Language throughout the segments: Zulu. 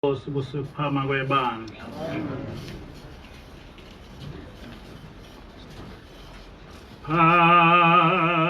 Kusiphama kwebandla. Phakama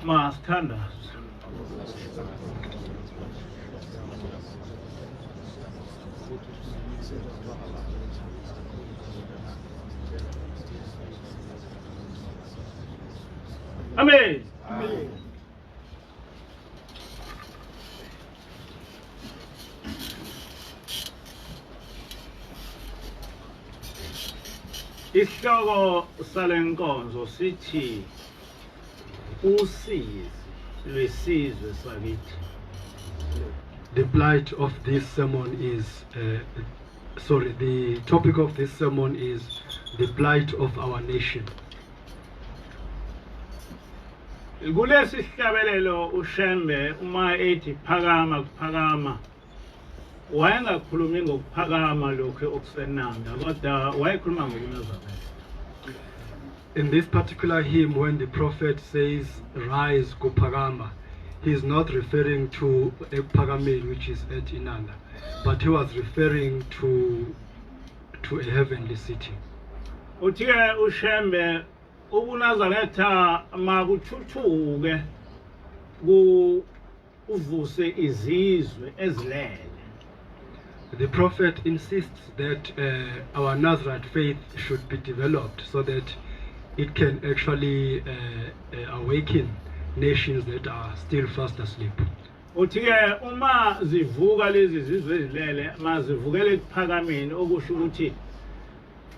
Maskanda. Amen. Amen. Isihloko salenkonzo sithi Usizi Lwesizwe Sakithi. The plight of this sermon is, the topic of this sermon is the plight of our nation. Kulesi sihlabelelo uShembe uma ethi phakama kuphakama wayengakhulumi ngokuphakama lokho okusenanda kodwa wayekhuluma ngokuNazaretha. In this particular hymn, when the prophet says rise kuphakama, he is not referring to Ephakameni, which is at Inanda, but he was referring to a heavenly city. Uthi-ke uShembe ubuNazaretha makuthuthuke uvuse izizwe ezilele. The prophet insists that our Nazareth faith should be developed so that it can actually awaken nations that are still fast asleep. Uthi-ke uma zivuka lezi zizwe ezilele mazivukele ekuphakameni okusho ukuthi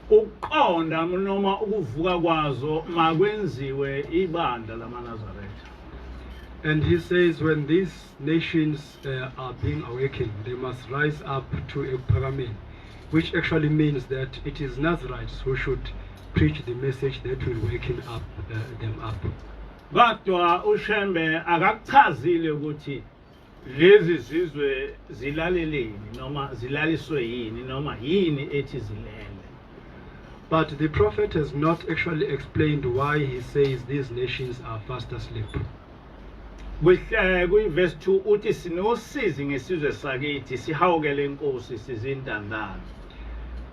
ukuqonda noma ukuvuka kwazo makwenziwe ibandla lamaNazaretha. And he says when these nations are being awakened, they must rise up to Ephakameni, which actually means that it is Nazarites who should preach the message that will waken up them up. Kodwa uShembe akakuchazile ukuthi lezi zizwe zilaleleni noma zilaliswe yini noma yini ethi zilele. But the prophet has not actually explained why he says these nations are fast asleep. Verse 2 uthi sinosizi ngesizwe sakithi sihawukele inkosi sizintandane.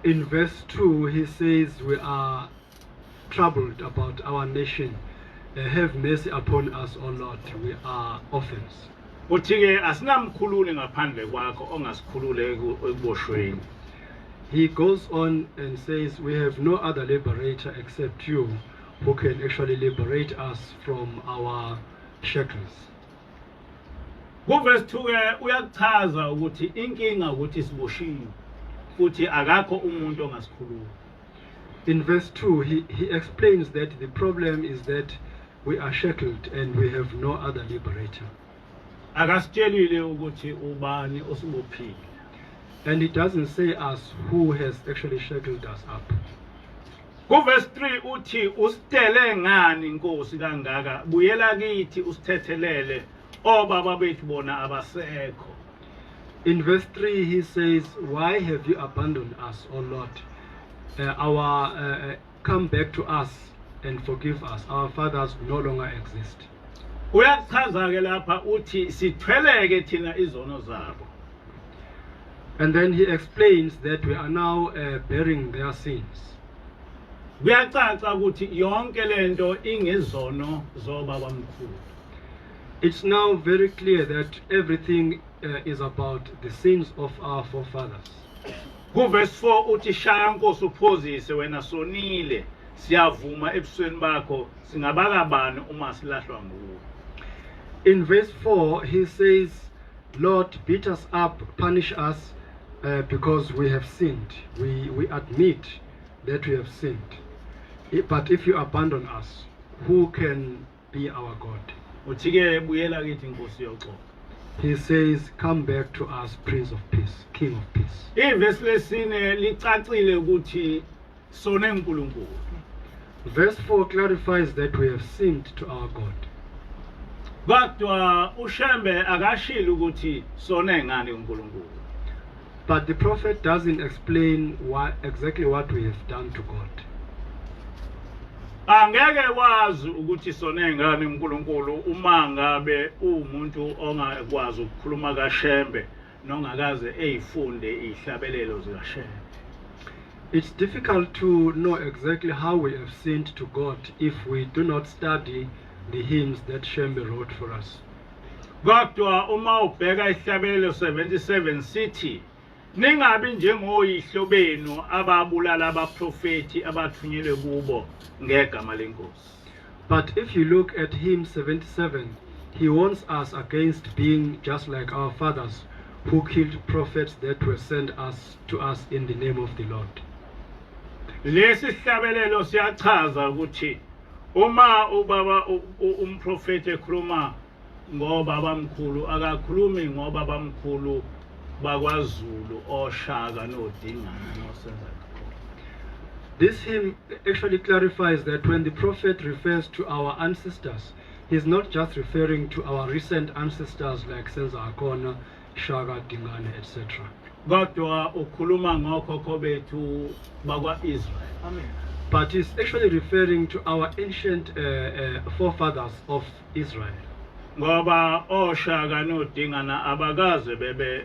In verse 2 he says we are troubled about our nation. Have mercy upon us, O Lord, we are orphans. Uthi-ke asinamkhululi ngaphandle kwakho ongasikhulule ekuboshweni. He goes on and says we have no other liberator except you who can actually liberate us from our shackles. Verse 2 uyachaza ukuthi inkinga ukuthi siboshiwe futhi akakho umuntu ongasikhulula. In verse 2 he explains that the problem is that we are shackled and we have no other liberator. Akasitshelile ukuthi ubani osibophile. And it doesn't say us who has actually shackled us up. Verse 3 uthi usitele ngani inkosi kangaka buyela kithi usithethelele obaba bethu bona abasekho. In verse 3 he says, why have you abandoned us, O Lord? Come back to us and forgive us. Our fathers no longer exist. Uyachaza-ke lapha uthi sithweleke thina izono zabo. And then he explains that we are now bearing their sins. Kuyacaca ukuthi yonke lento ingezono zobabamkhulu. It's now very clear that everything is about the sins of our forefathers. Verse 4 uthi shaya nkosi uphozise wena sonile siyavuma ebusweni bakho singabaka bani uma silahlwa nguwe. In verse 4 he says, Lord, beat us up, punish us because we have sinned. We admit that we have sinned. But if you abandon us, who can be our God? Uthi-ke buyela kithi inkosi yoxolo. He says, come back to us, Prince of Peace, King of Peace. Verse lesine licacile ukuthi sone uNkulunkulu. Verse 4 clarifies that we have sinned to our God. Kodwa uShembe akashilo ukuthi sone ngani uNkulunkulu. But the prophet doesn't explain exactly what we have done to God. Angeke wazi ukuthi sone ngani uNkulunkulu uma ngabe umuntu ongakwazi ukukhuluma kaShembe nongakaze eyifunde ihlabelelo zikaShembe. It's difficult to know exactly how we have sinned to God if we do not study the hymns that Shembe wrote for us. Kodwa uma ubheka ihlabelelo 77 sithi ningabi njengoyihlo benu ababulala abaprofeti abathunyelwe kubo ngegama lenkosi. But if you look at hymn 77, he warns us against being just like our fathers who killed prophets that were sent to us in the name of the Lord. Lesi sihlabelelo siyachaza ukuthi uma ubaba umprofeti ekhuluma ngobaba mkhulu akakhulumi ngobaba mkhulu bakwaZulu oShaka noDingana noSenzakho. This hymn actually clarifies that when the prophet refers to our ancestors, he's not just referring to our recent ancestors like Senzakho, Shaka, Dingane, etc. Kodwa ukhuluma ngokhokho bethu bakwaIsrael. Amen. But he's actually referring to our ancient forefathers of Israel. Ngoba oShaka noDingana abakaze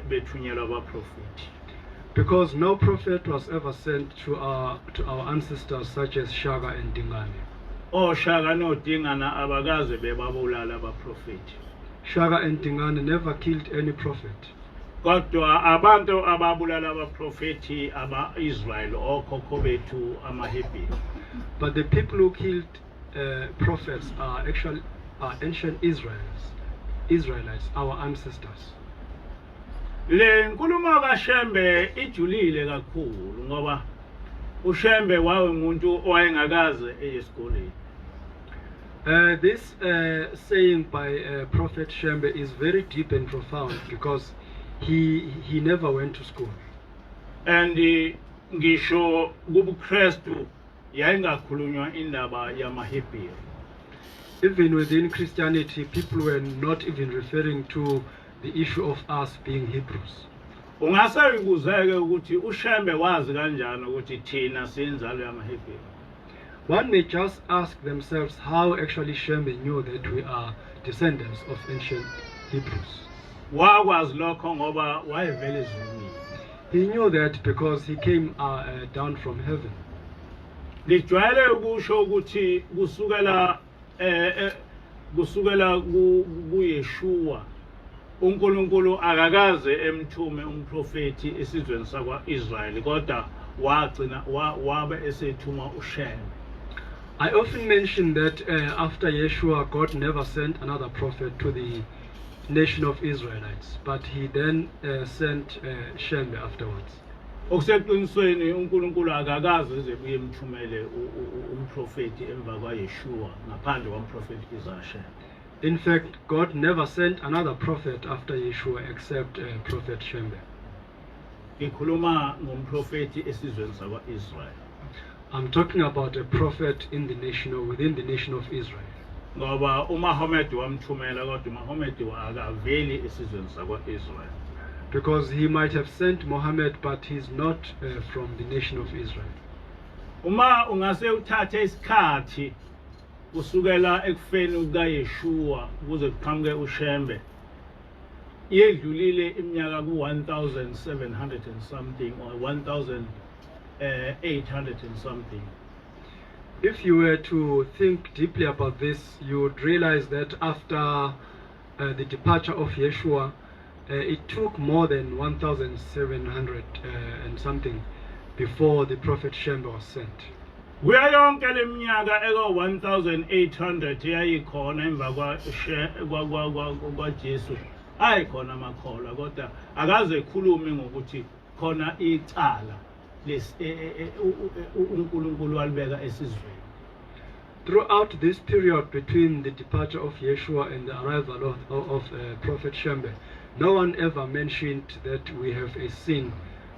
bethunyelwa abaprofeti. Because no prophet was ever sent to our ancestors such as Shaka and Dingane. oShaka noDingana abakaze bebabulala abaprofeti. Shaka and Dingane never killed any prophet. Kodwa abantu ababulala abaprofeti aba-Israel okhokho bethu amaHebheru. But the people who killed prophets are actually ancient Israelites, our ancestors. Le nkulumo kaShembe ijulile kakhulu ngoba uShembe wayengumuntu owayengakaze esikoleni. This saying by Prophet Shembe is very deep and profound because he never went to school. And ngisho kubuKristu yayingakhulunywa indaba yamaHebheru. Even within Christianity, people were not even referring to the issue of us being Hebrews. Ungasayibuzeke ukuthi uShembe wazi kanjani ukuthi thina siyinzalo yamaHebheru. One may just ask themselves how actually Shembe knew that we are descendants of ancient Hebrews. Wakwazi lokho ngoba wayevela ezulwini. He knew that because he came down from heaven. Lijwayele ukusho ukuthi kusukela kuYeshua uNkulunkulu akakaze emthume umprofeti esizweni sakwaIsrael kodwa wagcina wabe esethuma uShembe. I often mention that after Yeshua, God never sent another prophet to the nation of Israelites, but he then sent Shembe afterwards. Okuseqinisweni uNkulunkulu akakaze eze kuyemthumele umprofeti emva kwaYeshua ngaphandle komprofeti Isaiah. In fact, God never sent another prophet after Yeshua except Prophet Shembe. Ngikhuluma ngomprofeti esizweni sakwaIsrael. I'm talking about a prophet in the nation or within the nation of Israel. Ngoba uMuhammad wamthumela kodwa uMuhammad akaveli esizweni sakwaIsrael. Because he might have sent Muhammad, but he's not from the nation of Israel. Uma ungase uthathe isikhathi kusukela ekufeni kukaYeshua kuze kuqhamuke uShembe yedlulile iminyaka ku-1700 and something or 1800 and something. If you were to think deeply about this, you would realize that after the departure of Yeshua, it took more than 1700 and something before the prophet Shembe was sent. Kuya yonke leminyaka eko-1800 yayikhona emva kwaJesu ayikhona amakholwa kodwa akaze ekhulume ngokuthi khona icala uNkulunkulu walibeka esizweni. Throughout this period between the departure of Yeshua and the arrival of Prophet Shembe, no one ever mentioned that we have a sin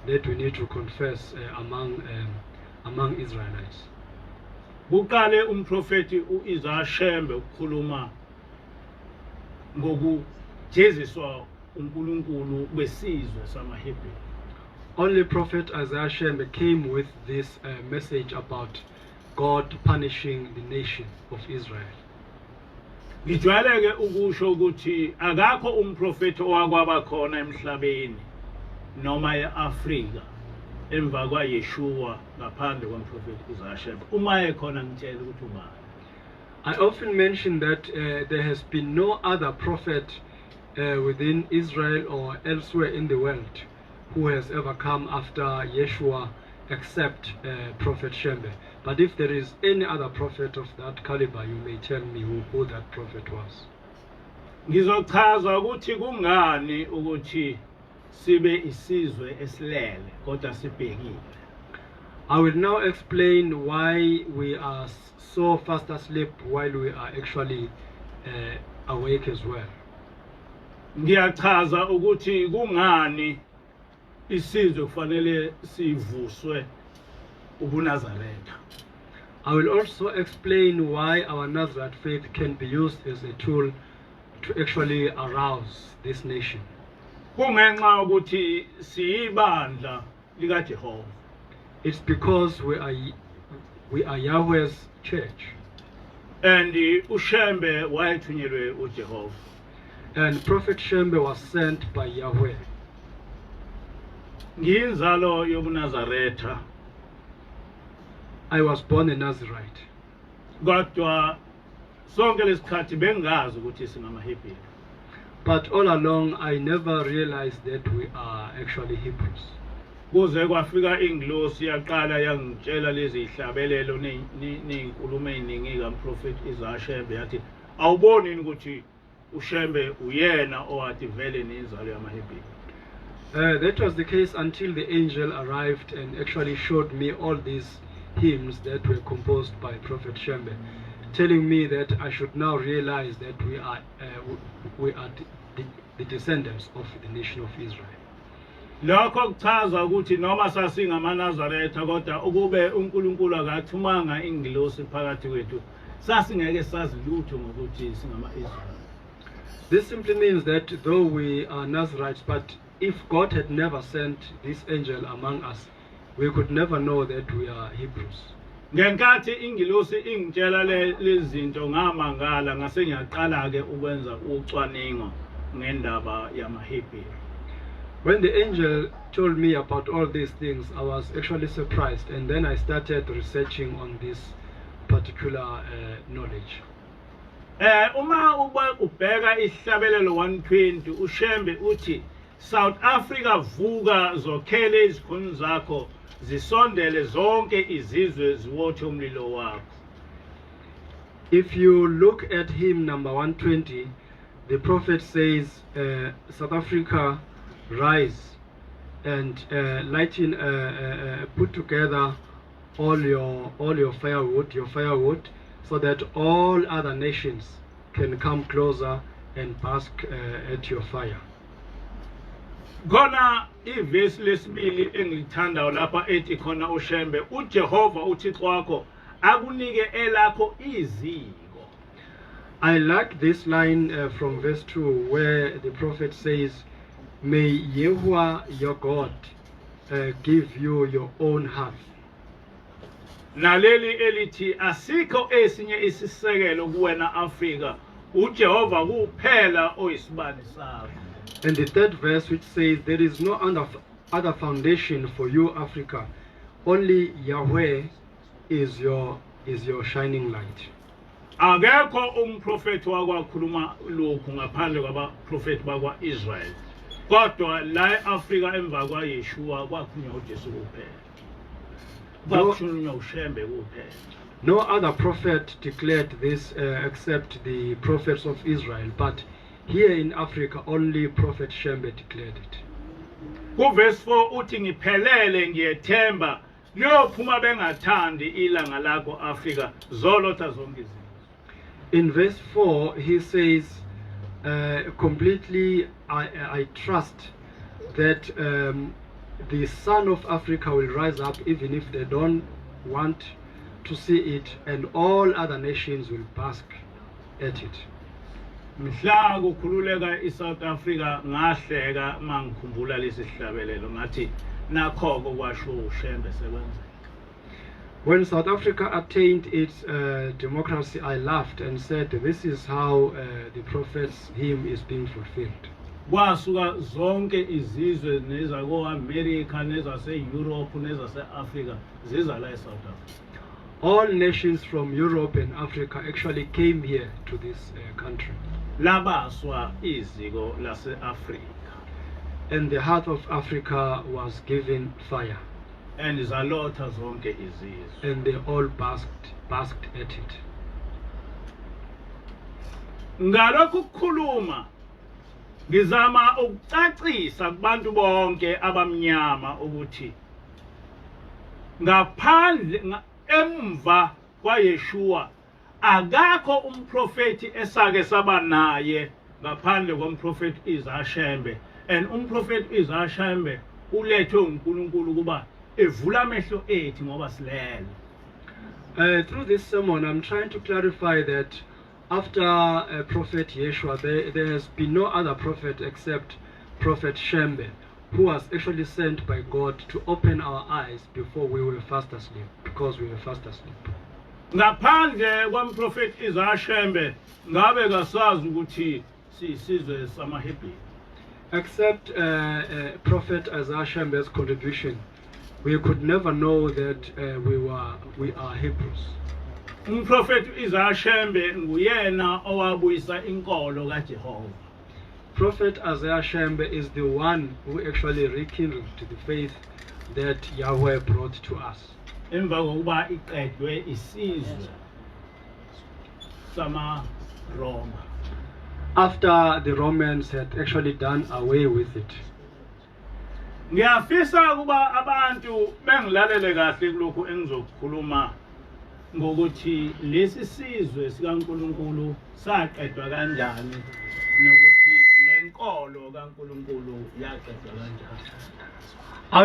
that we need to confess among Israelites. Kuqale umprofeti uIsaiah Shembe ukukhuluma ngokujeziswa uNkulunkulu besizwe samaHebheru. Only Prophet Isaiah Shembe came with this message about God punishing the nation of Israel. Ngijwayeleke ukusho ukuthi akakho umprofeti owakwaba khona emhlabeni noma eAfrika emva kwaYeshua ngaphandle komprofeti Isaiah Shembe. Uma ekhona ngitshela ukuthi ubani. I often mention that there has been no other prophet within Israel or elsewhere in the world who has ever come after Yeshua except Prophet Shembe. But if there is any other prophet of that caliber, you may tell me who that prophet was. Ngizochaza ukuthi kungani ukuthi sibe isizwe esilele kodwa sibhekile. I will now explain why we are so fast asleep while we are actually awake as well. Ngiyachaza ukuthi kungani isizwe kufanele sivuswe ubuNazaretha. I will also explain why our Nazareth faith can be used as a tool to actually arouse this nation. Kungenxa ukuthi siyibandla likaJehova. It's because we are Yahweh's church. And uShembe wayethunyelwe uJehova. And Prophet Shembe was sent by Yahweh. Ngiyinzalo yobuNazaretha. I was born a Nazarite. Kodwa sonke lesikhathi bengazi ukuthi singamaHebheru. But all along I never realized that we are actually Hebrews. Kuze kwafika ingilosi yaqala yangitshela lezi hlabelelo nezinkulumo eziningi kaMprophet Shembe yathi awuboni ukuthi uShembe uyena owathi vele nenzalo yamaHebheru. That was the case until the angel arrived and actually showed me all these hymns that were composed by Prophet Shembe, telling me that I should now realize that we are the descendants of the nation of Israel. Lokho kuchaza ukuthi noma sasingamaNazaretha kodwa ukube uNkulunkulu akathumanga ingilosi phakathi kwethu sasingeke sazi lutho ngokuthi singama-Israyeli. This simply means that though we are Nazarites, but if God had never sent this angel among us, we could never know that we are Hebrews. Ngenkathi ingilosi ingitshela lezinto ngamangala ngase ngiyaqala ke ukwenza ucwaningo ngendaba yamaHebheru. When the angel told me about all these things, I was actually surprised, and then I started researching on this particular knowledge. Uma ubheka ihlabelelo 120 uShembe uthi South Africa vuka zokhele izikhuni zakho zisondele zonke izizwe ziwothe umlilo wakho. If you look at hymn number 120, the prophet says, South Africa, rise and lighten, put together all your firewood, so that all other nations can come closer and bask at your fire. Khona ivesi lesibili engilithandayo lapha ethi khona uShembe uJehova uThixo wakho akunike elakho iziko. I like this line from verse 2 where the prophet says, may Yehovah your God give you your own heart. Naleli elithi asikho esinye isisekelo kuwena Afrika uJehova kuphela oyisibani sakho. And the third verse which says there is no other foundation for you Africa, only Yahweh is your shining light. Akekho umprofeti wakwakhuluma lokhu ngaphandle kwabaprofeti bakwaIsrael. Kodwa la eAfrika emva kwaYeshua kwakhulunywa uJesu kuphela. Kwakhulunywa uShembe kuphela. No other prophet declared this except the prophets of Israel, but here in Africa only Prophet Shembe declared it. Verse 4 uthi ngiphelele ngiyethemba liyophuma bengathandi ilanga lakho Africa zolotha zonke izizwe. In verse 4 he says completely I trust that the sun of Africa will rise up even if they don't want to see it, and all other nations will bask at it. Mhla kukhululeka iSouth Africa ngahleka mangikhumbula lesi sihlabelelo ngathi nakho kwasho uShembe sekwenzeka. When South Africa attained its democracy, I laughed and said, this is how the prophet's hymn is being fulfilled. Kwasuka zonke izizwe nezako-America nezase-Europe nezase-Africa ziza la eSouth Africa. All nations from Europe and Africa actually came here to this country. Labaswa iziko lase-Africa. And the heart of Africa was given fire. And zalotha zonke izizwe. And they all basked at it. Ngalokhu ukukhuluma ngizama ukucacisa kubantu bonke abamnyama ukuthi ngaphandle emva kwaYeshua akakho umprofeti esake saba naye ngaphandle komprofeti Isaiah, and umprofeti Isaiah ulethwe uNkulunkulu kuba evula amehlo ethu ngoba silele. Through this sermon, I'm trying to clarify that after Prophet Yeshua, there has been no other prophet except Prophet Shembe, who was actually sent by God to open our eyes before we were fast asleep, because we were fast asleep. Ngaphandle komprofeti Isaiah ngabe kasazi ukuthi sisizwe samaHebrew. Except Prophet Isaiah Shembe's contribution, we could never know that we are Hebrews. Umprofeti Isaiah nguyena owabuyisa inkolo kaJehova. Prophet Isaiah Shembe is the one who actually rekindled the faith that Yahweh brought to us. Emva kokuba iqedwe isizwe samaRoma. After the Romans had actually done away with it. Ngiyafisa kuba abantu bengilalele kahle kulokhu engizokukhuluma ngokuthi lesi sizwe sikaNkulunkulu saqedwa kanjani nokuthi lenkolo kaNkulunkulu yaqedwa kanjani. I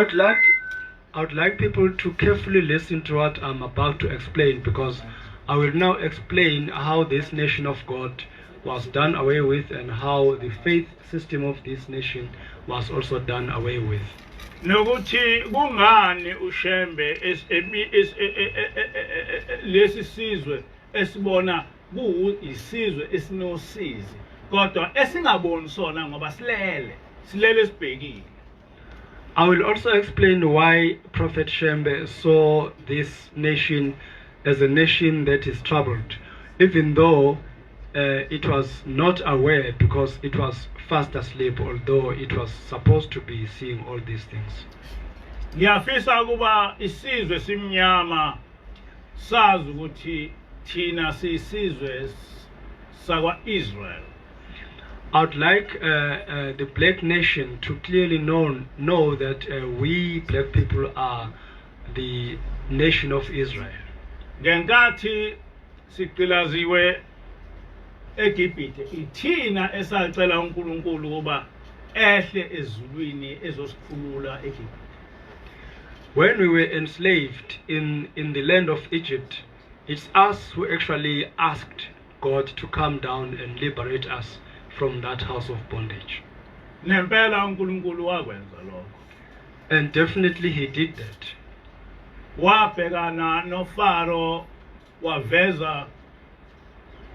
would like people to carefully listen to what I'm about to explain, because I will now explain how this nation of God was done away with and how the faith system of this nation was also done away with. Nokuthi kungani uShembe lesi sizwe esibona isizwe esinosizi kodwa esingaboni sona ngoba silele sibhekile. I will also explain why Prophet Shembe saw this nation as a nation that is troubled, even though it was not aware, because it was fast asleep, although it was supposed to be seeing all these things. Ngiyafisa kuba isizwe simnyama sazi ukuthi thina sisizwe sakwa Israel. I would like the black nation to clearly know that we black people are the nation of Israel. Ngenkathi siqilaziwe eGibhithe ithina esacela uNkulunkulu kuba ehle ezulwini ezosikhulula eGibhithe. When we were enslaved in the land of Egypt, it's us who actually asked God to come down and liberate us from that house of bondage. Nempela uNkulunkulu wakwenza lokho. And definitely he did that. Wabhekana noFaro waveza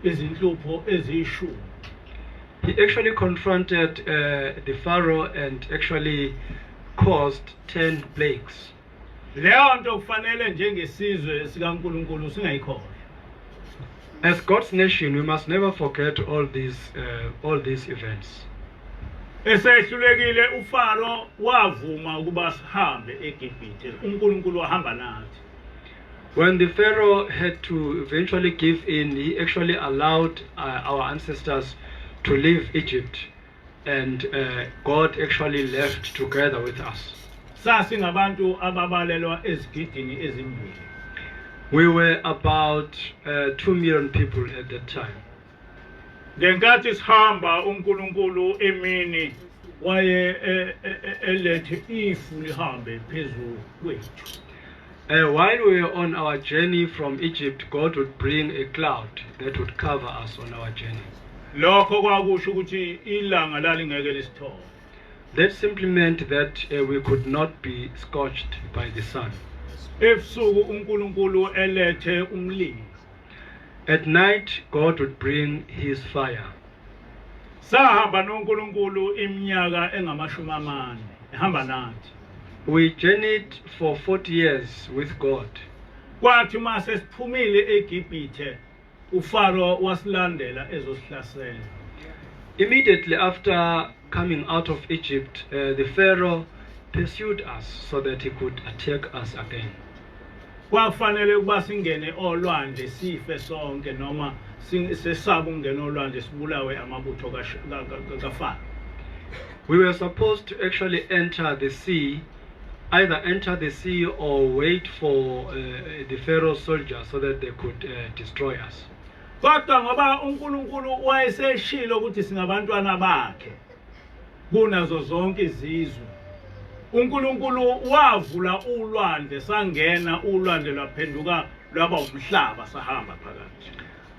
izinhlupho eziyishumi. He actually confronted the Pharaoh and actually caused 10 plagues. Leyo nto kufanele njengesizwe sikaNkulunkulu singayikhohlwa. As God's nation, we must never forget all these events. Esehlulekile uFaro wavuma ukuba sihambe eGibhithe. uNkulunkulu wahamba nathi. When the Pharaoh had to eventually give in, he actually allowed our ancestors to leave Egypt, and God actually left together with us. Sasingabantu ababalelwa ezigidini ezimbili. We were about 2 million people at that time. Ngenkathi sihamba uNkulunkulu emini waye elethe ifu lihambe phezulu kwethu. While we were on our journey from Egypt, God would bring a cloud that would cover us on our journey. Lokho kwakusho ukuthi ilanga lalingeke lisithobe. That simply meant that we could not be scorched by the sun. Ebusuku uNkulunkulu elethe umlilo. At night, God would bring his fire. Sahamba noNkulunkulu iminyaka engamashumi amane ehamba nathi. We journeyed for 40 years with God. Kwathi mase siphumile eGibhithe uFaro wasilandela ezosihlasela. Immediately after coming out of Egypt, the Pharaoh pursued us so that he could attack us again. Kwafanele ukuba singene olwandle sife sonke noma sesaba ungena olwandle sibulawe amabutho kaFaro. We were supposed to actually enter the sea either enter the sea or wait for the Pharaoh's soldiers so that they could destroy us. Kodwa ngoba uNkulunkulu wayeseshilo ukuthi singabantwana bakhe kunazo zonke izizwe, uNkulunkulu wavula ulwandle, sangena ulwandle lwaphenduka lwaba umhlaba, sahamba phakathi.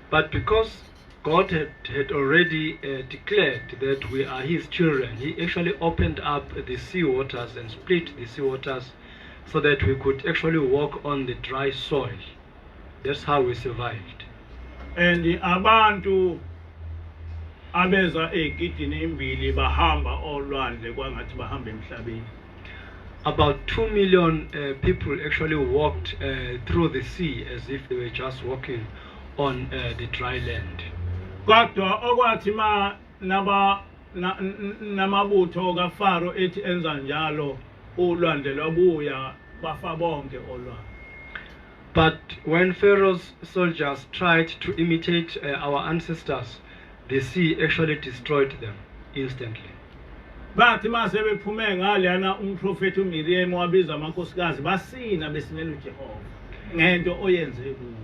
But because God had already declared that we are his children, he actually opened up the sea waters and split the sea waters so that we could actually walk on the dry soil. That's how we survived. And abantu abeza egidini imbili bahamba olwandle kwangathi bahamba emhlabeni. About 2 million people actually walked through the sea as if they were just walking on the dry land. Kodwa okwathi namabutho kaFaro ethi enza njalo ulwandle lwabuya bafa bonke olwandle. But when Pharaoh's soldiers tried to imitate our ancestors, the sea actually destroyed them instantly. Bathi mase bephume ngalana umprofeti uMiriam wabiza amakhosikazi basina besinela uJehova ngento oyenze kubo.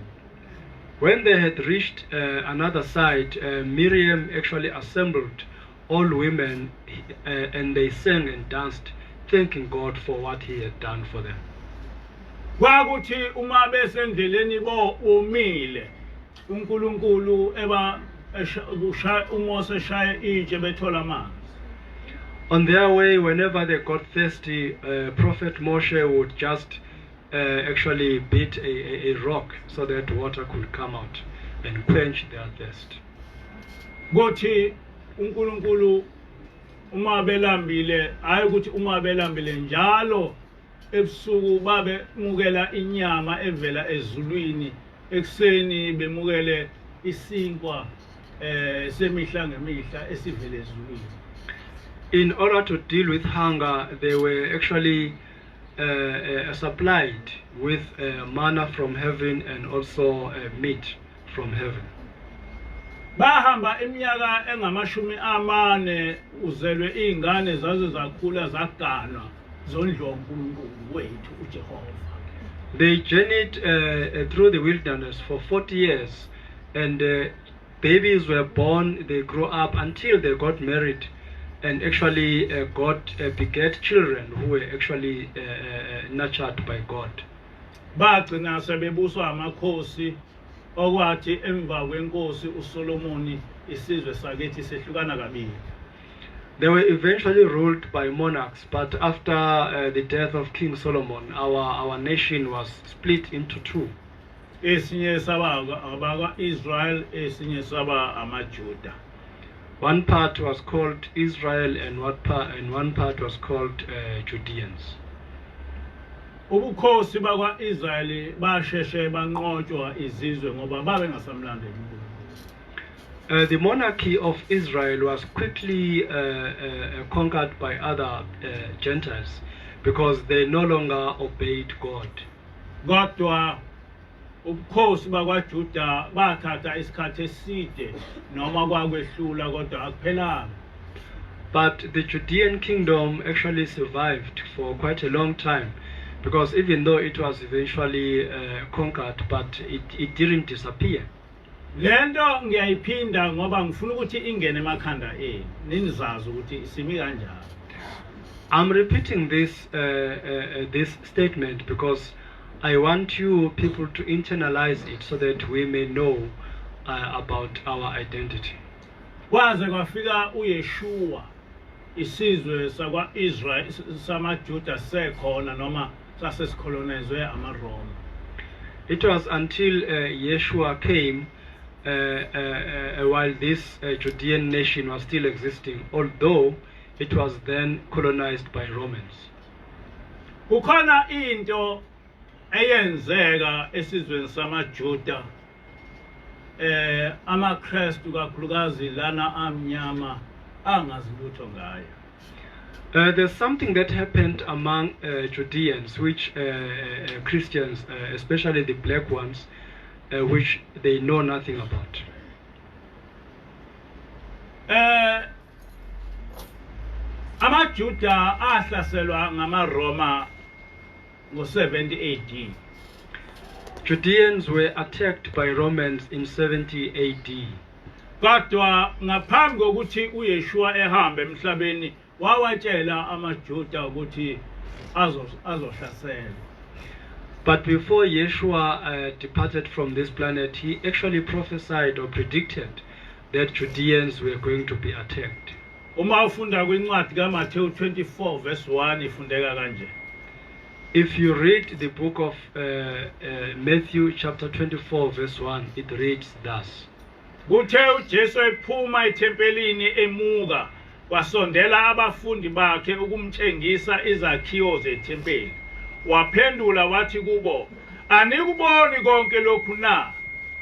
When they had reached another side, Miriam actually assembled all women and they sang and danced, thanking God for what he had done for them. Kwakuthi uma besendleleni bo umile uNkulunkulu eba uMose shaya itshe bethola amanzi. On their way, whenever they got thirsty, Prophet Moshe would just actually beat a rock so that water could come out and quench their thirst. Kuthi uNkulunkulu uma belambile hayi ukuthi uma belambile njalo ebusuku babe mukela inyama evela ezulwini, ekseni bemukele isinkwa semihla ngemihla esivele ezulwini. In order to deal with hunger, they were actually supplied with manna from heaven and also meat from heaven. Bahamba iminyaka engamashumi amane uzelwe ingane zazo zakhula zaganwa zondliwa uNkulunkulu wethu uJehova. They journeyed through the wilderness for 40 years and babies were born, they grew up until they got married and actually begat children who were actually nurtured by God. Bagcina sebebuswa amakhosi okwathi emva kwenkosi uSolomoni isizwe sakithi sehlukana kabili. They were eventually ruled by monarchs, but after the death of King Solomon, our nation was split into two. Esinye saba abaka Israel, esinye saba amaJuda. One part was called Israel and one part was called Judeans. Ubukhosi bakwa Israel basheshe banqotshwa izizwe ngoba babe ngasamlandeli uNkulunkulu. The monarchy of Israel was quickly conquered by other Gentiles because they no longer obeyed God. Kodwa ubukhosi bakwaJuda bathatha isikhathi eside noma kwakwehlula kodwa akuphelanga. But the Judean kingdom actually survived for quite a long time because even though it was eventually conquered, but it didn't disappear. Lento ngiyayiphinda ngoba ngifuna ukuthi ingene emakhanda enu ninizazi ukuthi isimi kanjani. I'm repeating this this statement because I want you people to internalize it so that we may know about our identity. Kwaze kwafika uYeshua isizwe sakwa Israel samaJuda sekhona noma sasesikolonizwe amaRoma. It was until Yeshua came while this Judean nation was still existing, although it was then colonized by Romans. Kukhona into eyenzeka esizweni samaJuda amaKristu kakhulukazi lana amnyama angazi lutho ngayo. There's something that happened among Judeans, which Christians, especially the black ones, which they know nothing about. AmaJuda ahlaselwa ngamaRoma ngo-70 AD. Judeans were attacked by Romans in 70 AD. Kodwa ngaphambi kokuthi uYeshua ehambe emhlabeni wawatshela amaJuda ukuthi azohlasela. But before Yeshua departed from this planet, he actually prophesied or predicted that Judeans were going to be attacked. Uma ufunda kwincwadi kaMathewu 24 verse 1 ifundeka kanje. If you read the book of Matthew chapter 24 verse 1, it reads thus. Kuthe uJesu ephuma ethempelini emuka wasondela abafundi bakhe ukumtshengisa izakhiwo zethempeli. Waphendula wathi kubo, anikuboni konke lokhu na?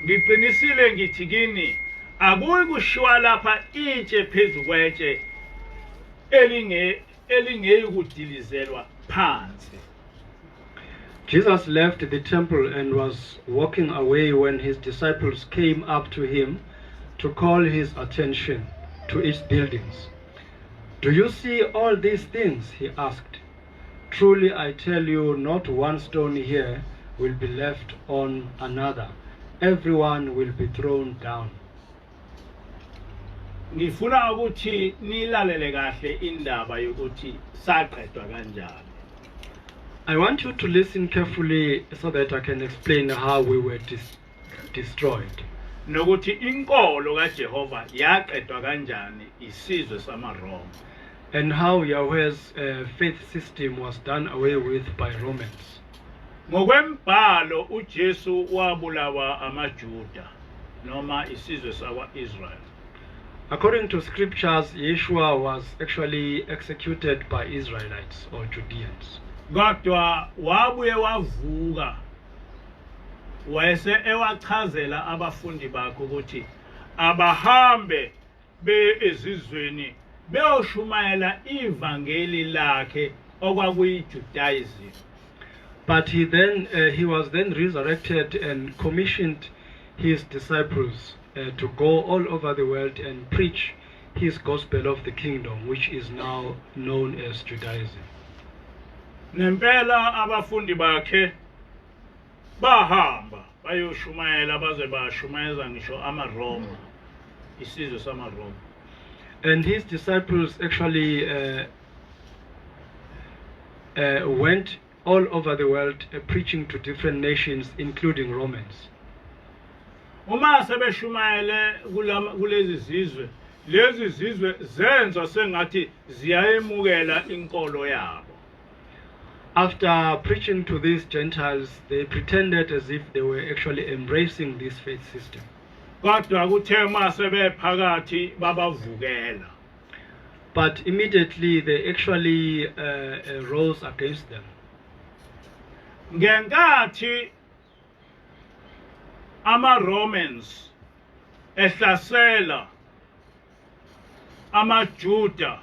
Ngiqinisile ngithi kini, akuyi kushiwa lapha itshe phezu kwetshe elingeyikudilizelwa phansi. Jesus left the temple and was walking away when his disciples came up to him to call his attention to its buildings. Do you see all these things? He asked. Truly I tell you, not one stone here will be left on another. Everyone will be thrown down. Ngifuna ukuthi nilalele kahle indaba yokuthi saqedwa kanjani. I want you to listen carefully so that I can explain how we were destroyed. Nokuthi inkolo kaJehova yaqedwa kanjani isizwe samaRoma. And how Yahweh's faith system was done away with by Romans. Ngokwembhalo uJesu wabulawa amaJuda noma isizwe sakwa-Israel. According to scriptures, Yeshua was actually executed by Israelites or Judeans. Kodwa wabuye wavuka wayese ewachazela abafundi bakhe ukuthi abahambe be ezizweni beyoshumayela ivangeli lakhe okwakuyi-Judaism. But he was then resurrected and commissioned his disciples to go all over the world and preach his gospel of the kingdom, which is now known as Judaism. Nempela abafundi bakhe bahamba bayoshumayela baze bashumayeza ngisho amaRoma, isizwe samaRoma. And his disciples actually went all over the world preaching to different nations, including Romans. Uma sebeshumayele kulezi zizwe, lezi zizwe zenza sengathi ziyayemukela inkolo yabo. After preaching to these Gentiles, they pretended as if they were actually embracing this faith system. Kodwa kuthe masebephakathi babavukela. But immediately they actually rose against them. Ngenkathi ama-Romans ehlasela amaJuda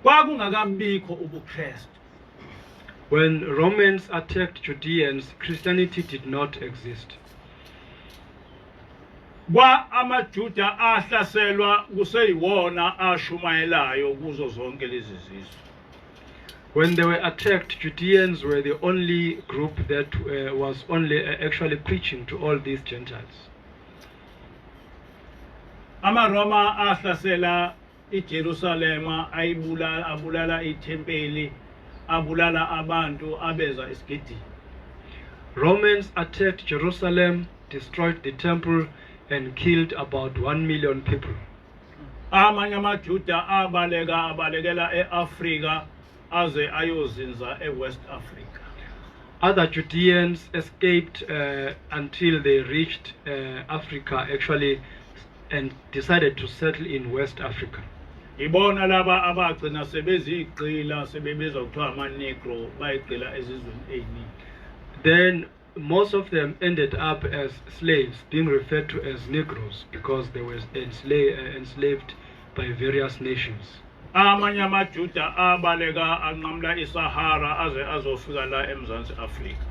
kwakungakabikho ubuKristu. When Romans attacked Judeans, Christianity did not exist. Kwa amaJuda ahlaselwa kuseyiwona ashumayelayo kuzo zonke lezi zizwe. When they were attacked, Judeans were the only group that was only actually preaching to all these Gentiles. AmaRoma ahlasela iJerusalema, abulala ithempeli, abulala abantu abeza esigidini. Romans attacked Jerusalem, destroyed the temple, and killed about 1 million people. Amanye amaJuda abalekela eAfrika aze ayozinza eWest Africa. Other Judeans escaped until they reached Africa actually and decided to settle in West Africa. Ibona laba abagcina sebezigqila sebebizwa kuthiwa ama-Negro bayigqila ezizweni eziningi. Then most of them ended up as slaves, being referred to as Negroes because they were enslaved by various nations. Amanye amaJuda abaleka anqamla iSahara aze azofika la eMzansi Afrika.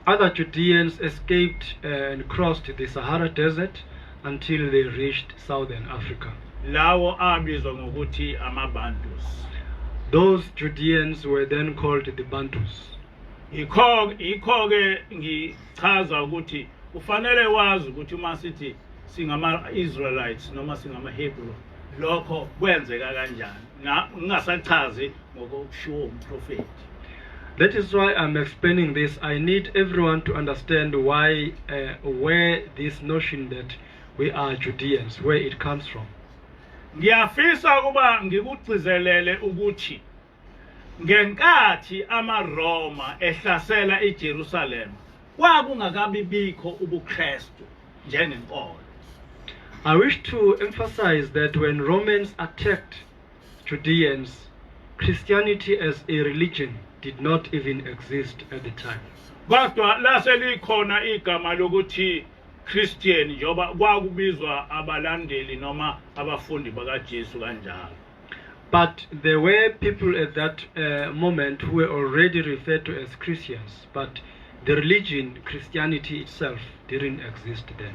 Other Judeans escaped and crossed the Sahara Desert until they reached southern Africa. Lawo abizwa ngokuthi amaBantus. Those Judeans were then called the Bantus. Ikho-ke ngichaza ukuthi kufanele wazi ukuthi uma sithi singama-Israelites noma singama-Hebrew lokho kwenzeka kanjani ngingasachazi ngokushiwo umprofeti. That is why I'm explaining this. I need everyone to understand why, where this notion that we are Judeans, where it comes from. Ngiyafisa kuba ngikugcizelele ukuthi ngenkathi amaRoma ehlasela iJerusalem kwakungakabi bikho ubuKristu njengenkolo. I wish to emphasize that when Romans attacked Judeans, Christianity as a religion did not even exist at the time. Kodwa laselikhona igama lokuthi Christian njoba kwakubizwa abalandeli noma abafundi bakaJesu kanjalo. But there were people at that moment who were already referred to as Christians, but the religion, Christianity itself, didn't exist then.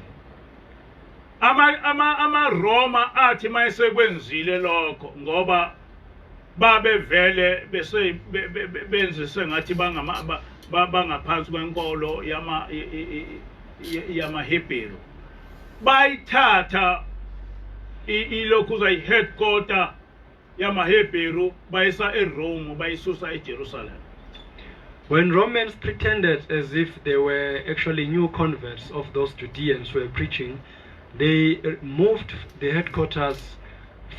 Roma athi mayesekwenzile lokho ngoba babevele bese benzise ngathi bangaphansi kwenkolo yama-Hebrew. Bayithatha ilokhu headquarter yama-Hebrew bayisa eRome bayisusa eJerusalem. When Romans pretended as if they were actually new converts of those Judeans who were preaching, they moved the headquarters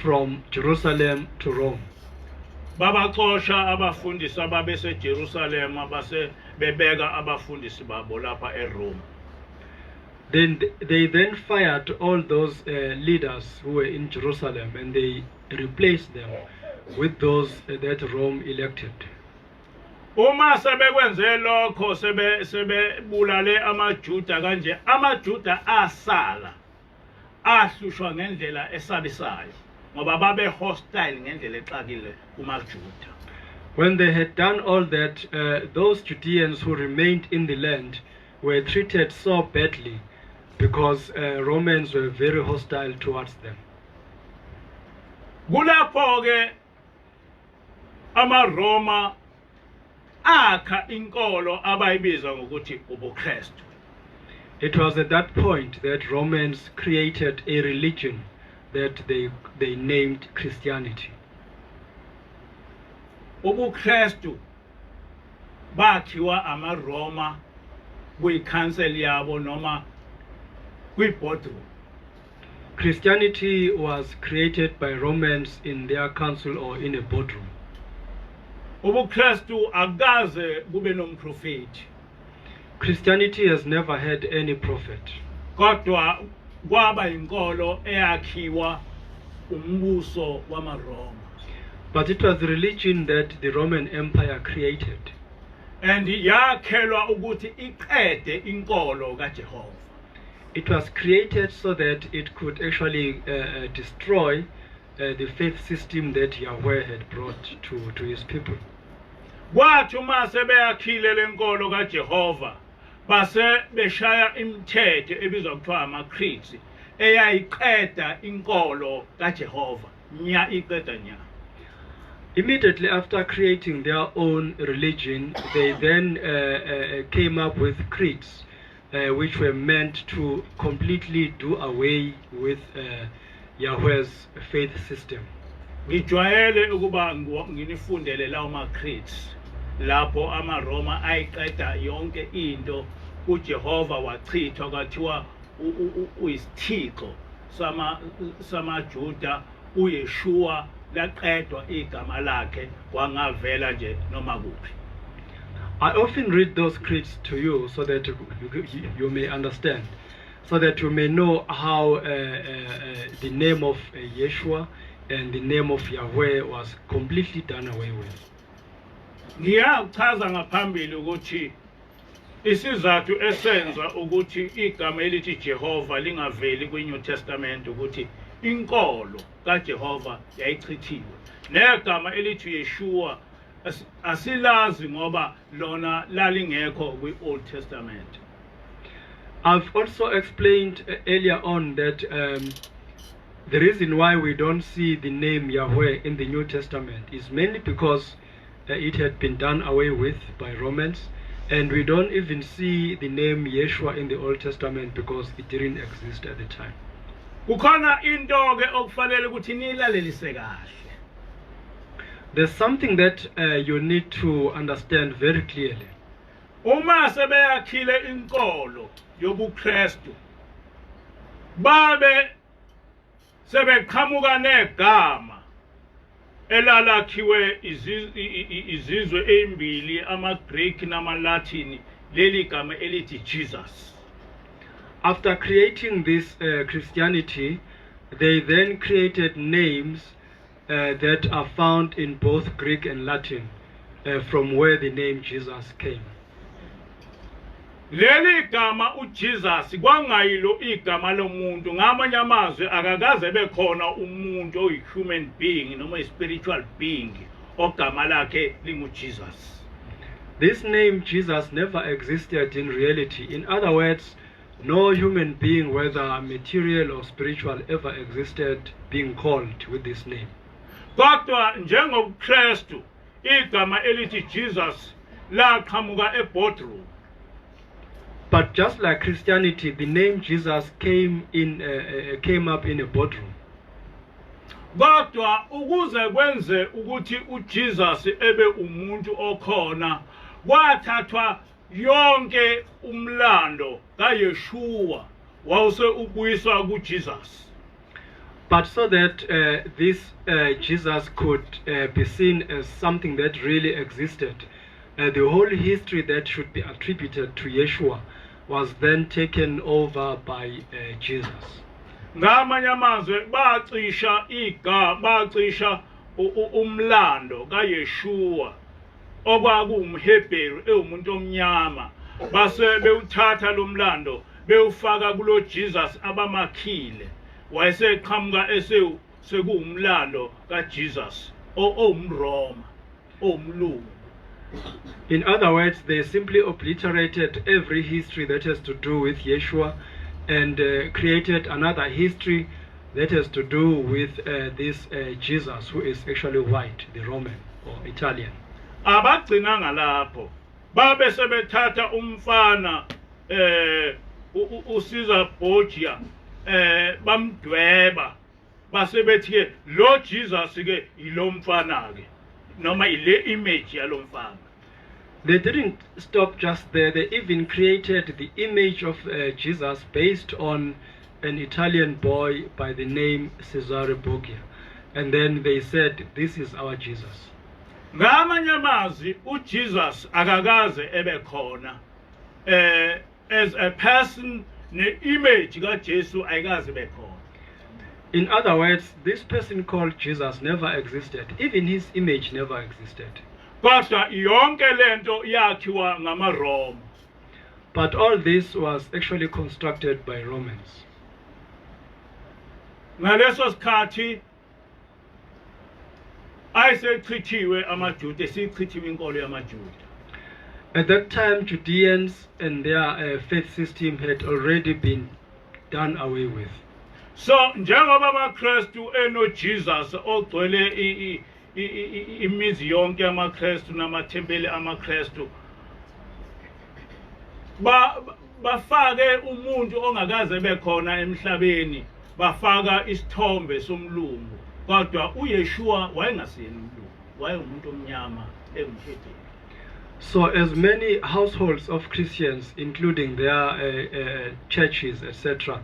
from Jerusalem to Rome. Babaxosha abafundisi ababese Jerusalem abase bebeka abafundisi babo lapha eRome. Then they fired all those leaders who were in Jerusalem, and they replaced them with those that Rome elected. Uma sebekwenze lokho sebebulale amaJuda kanje amaJuda asala ahlushwa ngendlela esabisayo ngoba babe hostile ngendlela exakile kumaJuda. When they had done all that, those Judeans who remained in the land were treated so badly because Romans were very hostile towards them. Kulapho ke amaRoma akha inkolo abayibiza ngokuthi ubuKristu. It was at that point that Romans created a religion that they named Christianity. UbuKristu bakhiwa amaRoma kwi-council yabo noma kwi-boardroom. Christianity was created by Romans in their council or in a boardroom. UbuKristu akaze kube nomprofeti. Christianity has never had any prophet. Kodwa kwaba inkolo eyakhiwa umbuso wamaRoma. But it was the religion that the Roman Empire created. And yakhelwa ukuthi iqede inkolo kaJehova. It was created so that it could actually destroy the faith system that Yahweh had brought to his people. Kwathi uma sebeyakhile lenkolo kaJehova base beshaya imithetho ebizwa kuthiwa ama-creeds eyayiqeda inkolo kaJehova nya iqeda nya. Immediately after creating their own religion, they then came up with creeds which were meant to completely do away with Yahweh's faith system. Ngijwayele ukuba nginifundele lawo ma-creeds lapho amaRoma ayiqeda yonke into uJehova wachithwa kwathiwa uyisithixo samaJuda uYeshua laqedwa igama lakhe wangavela nje noma kuphi. I often read those creeds to you so that you may understand, so that you may know how the name of Yeshua and the name of Yahweh was completely done away with. Ngiyachaza ngaphambili ukuthi isizathu esenza ukuthi igama elithi Jehova lingaveli kwiNew Testament ukuthi inkolo kaJehova yayichithiwe. Negama elithi Yeshua asilazi ngoba lona lalingekho kwi-Old Testament. I've also explained earlier on that The reason why we don't see the name Yahweh in the New Testament is mainly because it had been done away with by Romans, and we don't even see the name Yeshua in the Old Testament because it didn't exist at the time. Kukhona into ke okufanele ukuthi nilalelise kahle. There's something that you need to understand very clearly. Uma sebeyakhile inkolo yobuKristu babe sebeqhamuka negama elalakhiwe izizwe ezimbili ama-Greek nama-Latin leli gama elithi Jesus. After creating this Christianity, they then created names that are found in both Greek and Latin, from where the name Jesus came. Leli gama uJesus kwangayilo igama lomuntu, ngamanye amazwi akakaze bekhona umuntu oyi-human being noma i-spiritual being ogama lakhe linguJesus. This name Jesus never existed in reality. In other words, no human being, whether material or spiritual, ever existed being called with this name. Kodwa njengobuKristu igama elithi Jesus laqhamuka eBoardroom. But just like Christianity, the name Jesus came up in a boardroom. Kodwa ukuze kwenze ukuthi uJesus ebe umuntu okhona, kwathathwa yonke umlando kaYeshua wawuse ubuyiswa kuJesus. But so that this Jesus could be seen as something that really existed, the whole history that should be attributed to Yeshua was then taken over by Jesus. Ngamanye amazwi bacisha umlando kaYeshua okwakuwumHebheru ewumuntu omnyama, base bewuthatha lo mlando bewufaka kulo Jesus abamakhile, wayeseqhamuka sekuwumlando kaJesus owumRoma owumlungu. In other words, they simply obliterated every history that has to do with Yeshua and created another history that has to do with this Jesus, who is actually white, the Roman or Italian. Abagcina ngalapho babe sebethatha umfana Usizi Borgia bamdweba base bethi lo Jesus ke yilo mfana ke noma ile image yalo mfana. They didn't stop just there. They even created the image of Jesus based on an Italian boy by the name Cesare Borgia, and then they said, this is our Jesus. Ngamanye amazwi uJesus akakaze ebe khona as a person, ne image kaJesu ayikaze ebe khona. In other words, this person called Jesus never existed. Even his image never existed. Kodwa yonke lento yakhiwa ngamaRoma. But all this was actually constructed by Romans. Ngaleso sikhathi ayesechithiwe amaJuda, esichithiwe inkolo yamaJuda. At that time, Judeans and their faith system had already been done away with. So njengoba amaKristu enoJesus ogcwele imizi yonke amaKristu namathempeli amaKristu, bafake umuntu ongakaze bekhona emhlabeni, bafaka isithombe somlungu. Kodwa uYeshua wayengasiyena umlungu, wayeumuntu omnyama engumHebheru. So as many households of Christians, including their churches, etc.,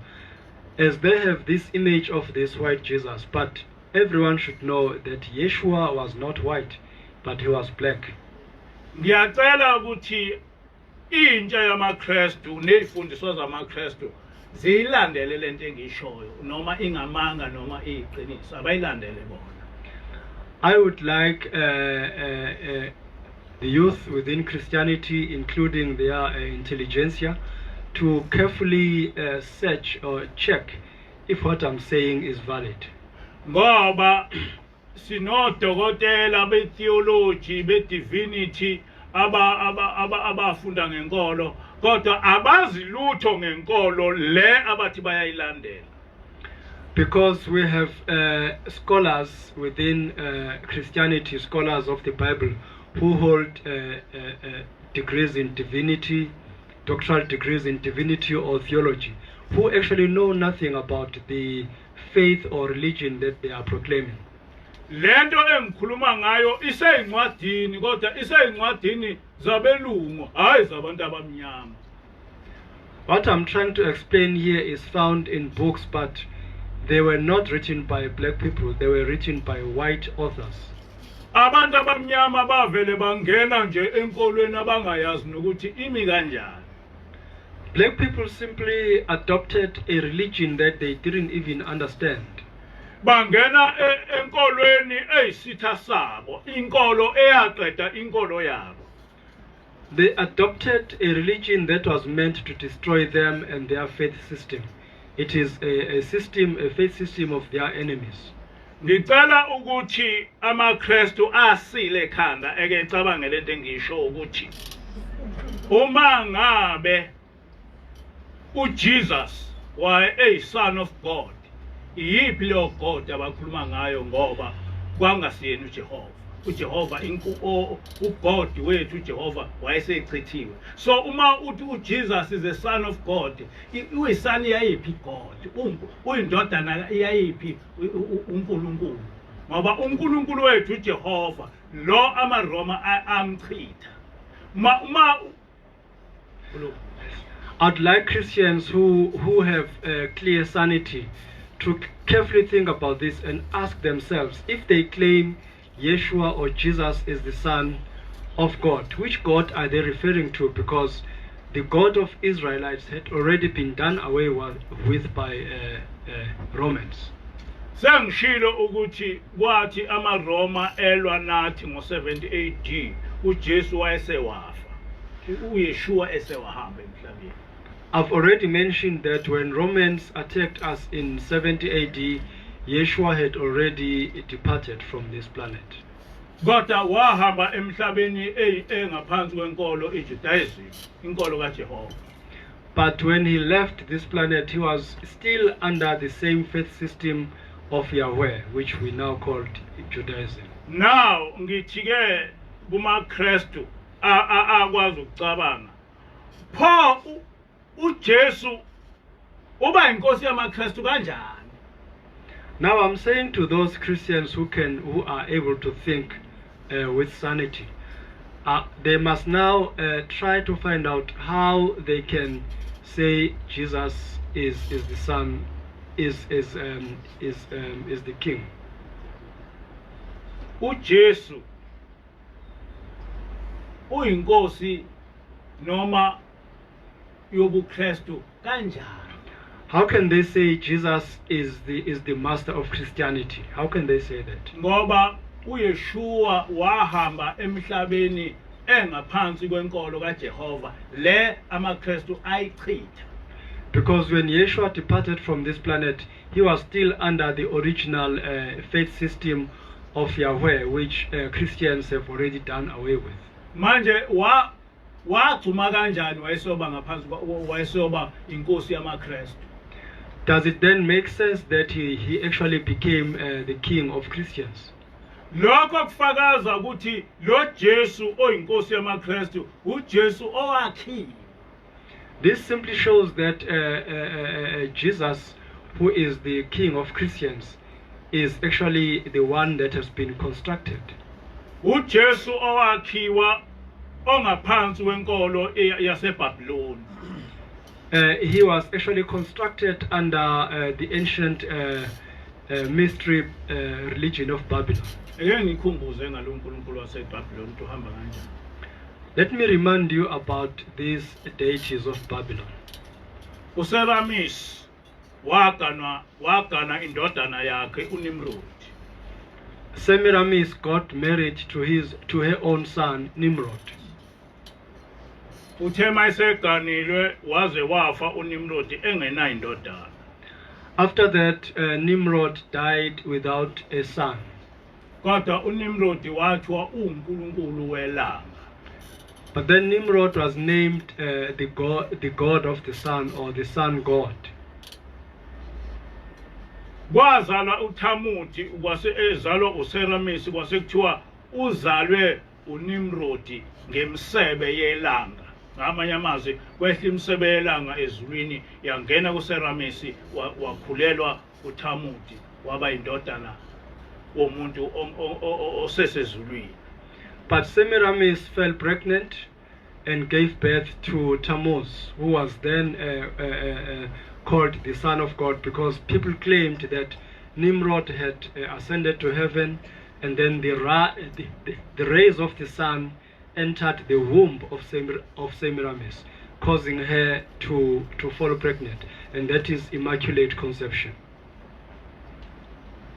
as they have this image of this white Jesus, but everyone should know that Yeshua was not white, but he was black. Ngiyacela ukuthi intsha yamaKristu nezifundiswa zamaKristu ziyilandele lento engishoyo, noma ingamanga noma iyiqiniso, abayilandele bona. I would like the youth within Christianity, including their intelligentsia, to carefully search or check if what I'm saying is valid. Ngoba sinodokotela betheology bedivinity abafunda ngenkolo, kodwa abazi lutho ngenkolo le abathi bayayilandela. Because we have scholars within Christianity, scholars of the Bible, who hold degrees in divinity, doctoral degrees in divinity or theology, who actually know nothing about the faith or religion that they are proclaiming. Lento engikhuluma ngayo iseyincwadini kodwa iseyincwadini zabelungu hayi zabantu abamnyama. What I'm trying to explain here is found in books, but they were not written by black people, they were written by white authors. Abantu abamnyama bavele bangena nje enkolweni abangayazi nokuthi imi kanjani. Black people simply adopted a religion that they didn't even understand. Bangena enkolweni eyisitha sabo, inkolo eyaqeda inkolo yabo. They adopted a religion that was meant to destroy them and their faith system. It is a faith system of their enemies. Ngicela ukuthi amaKristu asile ekhanda ekecabanga lento engisho ukuthi uma ngabe uJesus waye son of God, iyiphi leyo God abakhuluma ngayo ngoba kwangasiyena uJehova. uJehova uGod wethu uJehova wayesechithiwe. So uma uthi uJesus is the son of God, uyisani yayiphi God? Uyindodana yayiphi uNkulunkulu? Ngoba uNkulunkulu wethu uJehova lo amaRoma amchitha. I'd like Christians who have clear sanity to carefully think about this and ask themselves, if they claim Yeshua or Jesus is the Son of God, which God are they referring to? Because the God of Israelites had already been done away with by Romans. Sengishilo ukuthi kwathi amaRoma elwa nathi ngo70 AD uJesu wayesewafa, uYeshua esewahamba emhlabeni. I've already mentioned that when Romans attacked us in 70 AD, Yeshua had already departed from this planet. Kodwa wahamba emhlabeni engaphansi kwenkolo iJudaism, inkolo kaJehova. But when he left this planet, he was still under the same faith system of Yahweh, which we now called Judaism. Now ngithike kumaKristu akwazi ukucabanga. Pho uJesu uba inkosi yamaKristu kanjani? Now I'm saying to those Christians who are able to think with sanity, they must now try to find out how they can say Jesus is the Son, is the King. uJesu uyinkosi noma yobuKristu kanjani? How can they say Jesus is the master of Christianity? How can they say that? Ngoba uYeshua wahamba emhlabeni engaphansi kwenkolo kaJehova le amaKristu ayichitha. Because when Yeshua departed from this planet, he was still under the original faith system of Yahweh, which Christians have already done away with. Manje wagcuma kanjani wayesoba ngaphansi wayesoba inkosi yamaKristu? Does it then make sense that he actually became the king of Christians? Lokho kufakaza ukuthi lo Jesu oyinkosi yamaKristu uJesu owakhiwe. This simply shows that Jesus, who is the king of Christians, is actually the one that has been constructed. uJesu owakhiwa ongaphansi kwenkolo yaseBabylon. He was actually constructed under the ancient mystery religion of Babylon. Let me remind you about these deities of Babylon. uSeramis wagana indodana yakhe uNimrod. Semiramis got married to her own son Nimrod. Uthema iseganilwe waze wafa uNimrod engena indodana. After that, Nimrod died without a son. Kodwa uNimrod wathiwa uNkulunkulu welanga. But then Nimrod was named the god of the sun, or the sun god. kwazalwa uThamuthi kwase ezalwa uSeramis kwase kuthiwa uzalwe uNimrodi ngemsebe yelanga ngamanye amazwi kwehla imsebe yelanga ezulwini yangena kuSeramis wakhulelwa uThamuthi waba indodana womuntu osesezulwini. But Semiramis fell pregnant and gave birth to Tammuz, who was then called the son of God, because people claimed that Nimrod had ascended to heaven, and then the rays of the sun entered the womb of Semiramis, causing her to fall pregnant, and that is immaculate conception.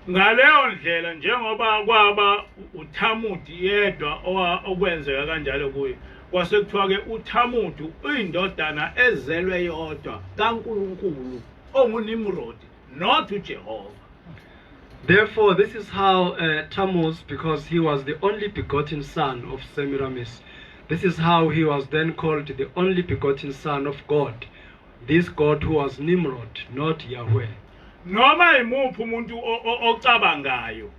Ngaleyo ndlela njengoba kwaba uThamuthi yedwa okwenzeka kanjalo kuye kwase kuthiwa ke uThamuthi uyindodana ezelwe yodwa kaNkulunkulu onguNimrod not uJehova. Therefore, this is how Tammuz, because he was the only begotten son of Semiramis, this is how he was then called the only begotten son of God, this God who was Nimrod, not Yahweh. Noma imuphi umuntu ocabangayo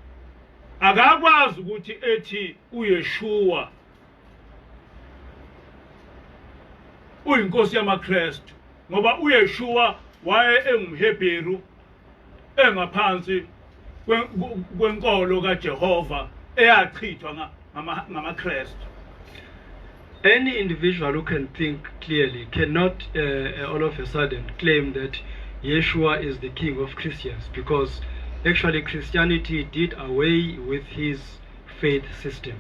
akakwazi ukuthi ethi uYeshua uyinkosi yamaKristu ngoba uYeshua waye engumHebheru engaphansi kwenkolo kaJehova eyachithwa ngamaKristu. Any individual who can think clearly cannot all of a sudden claim that Yeshua is the king of Christians, because actually Christianity did away with his faith system.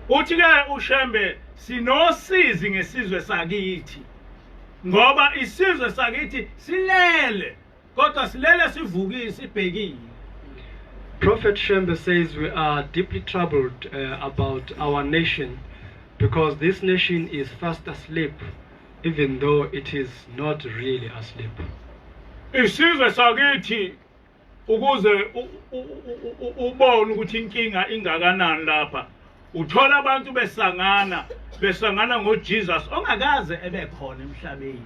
Uthi ke uShembe sinosizi ngesizwe sakithi ngoba isizwe sakithi silele kodwa silele sivukile sibhekile. Prophet Shembe says we are deeply troubled about our nation, because this nation is fast asleep, even though it is not really asleep. Isizwe sakithi ukuze ubone ukuthi inkinga ingakanani lapha uthola abantu besangana ngoJesus ongakaze ebekhona emhlabeni.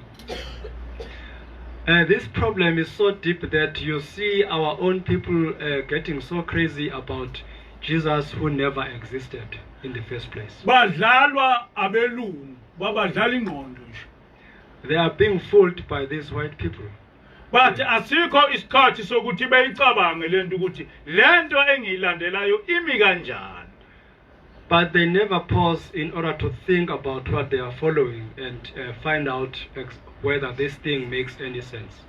This problem is so deep that you see our own people getting so crazy about Jesus who never existed in the first place. Badlalwa abelungu babadlala ingqondo nje. They are being fooled by these white people. But asikho isikhathi sokuthi beyicabange lento ukuthi lento engiyilandelayo imi kanjani. But they never pause in order to think about what they are following and find out whether this thing makes any sense.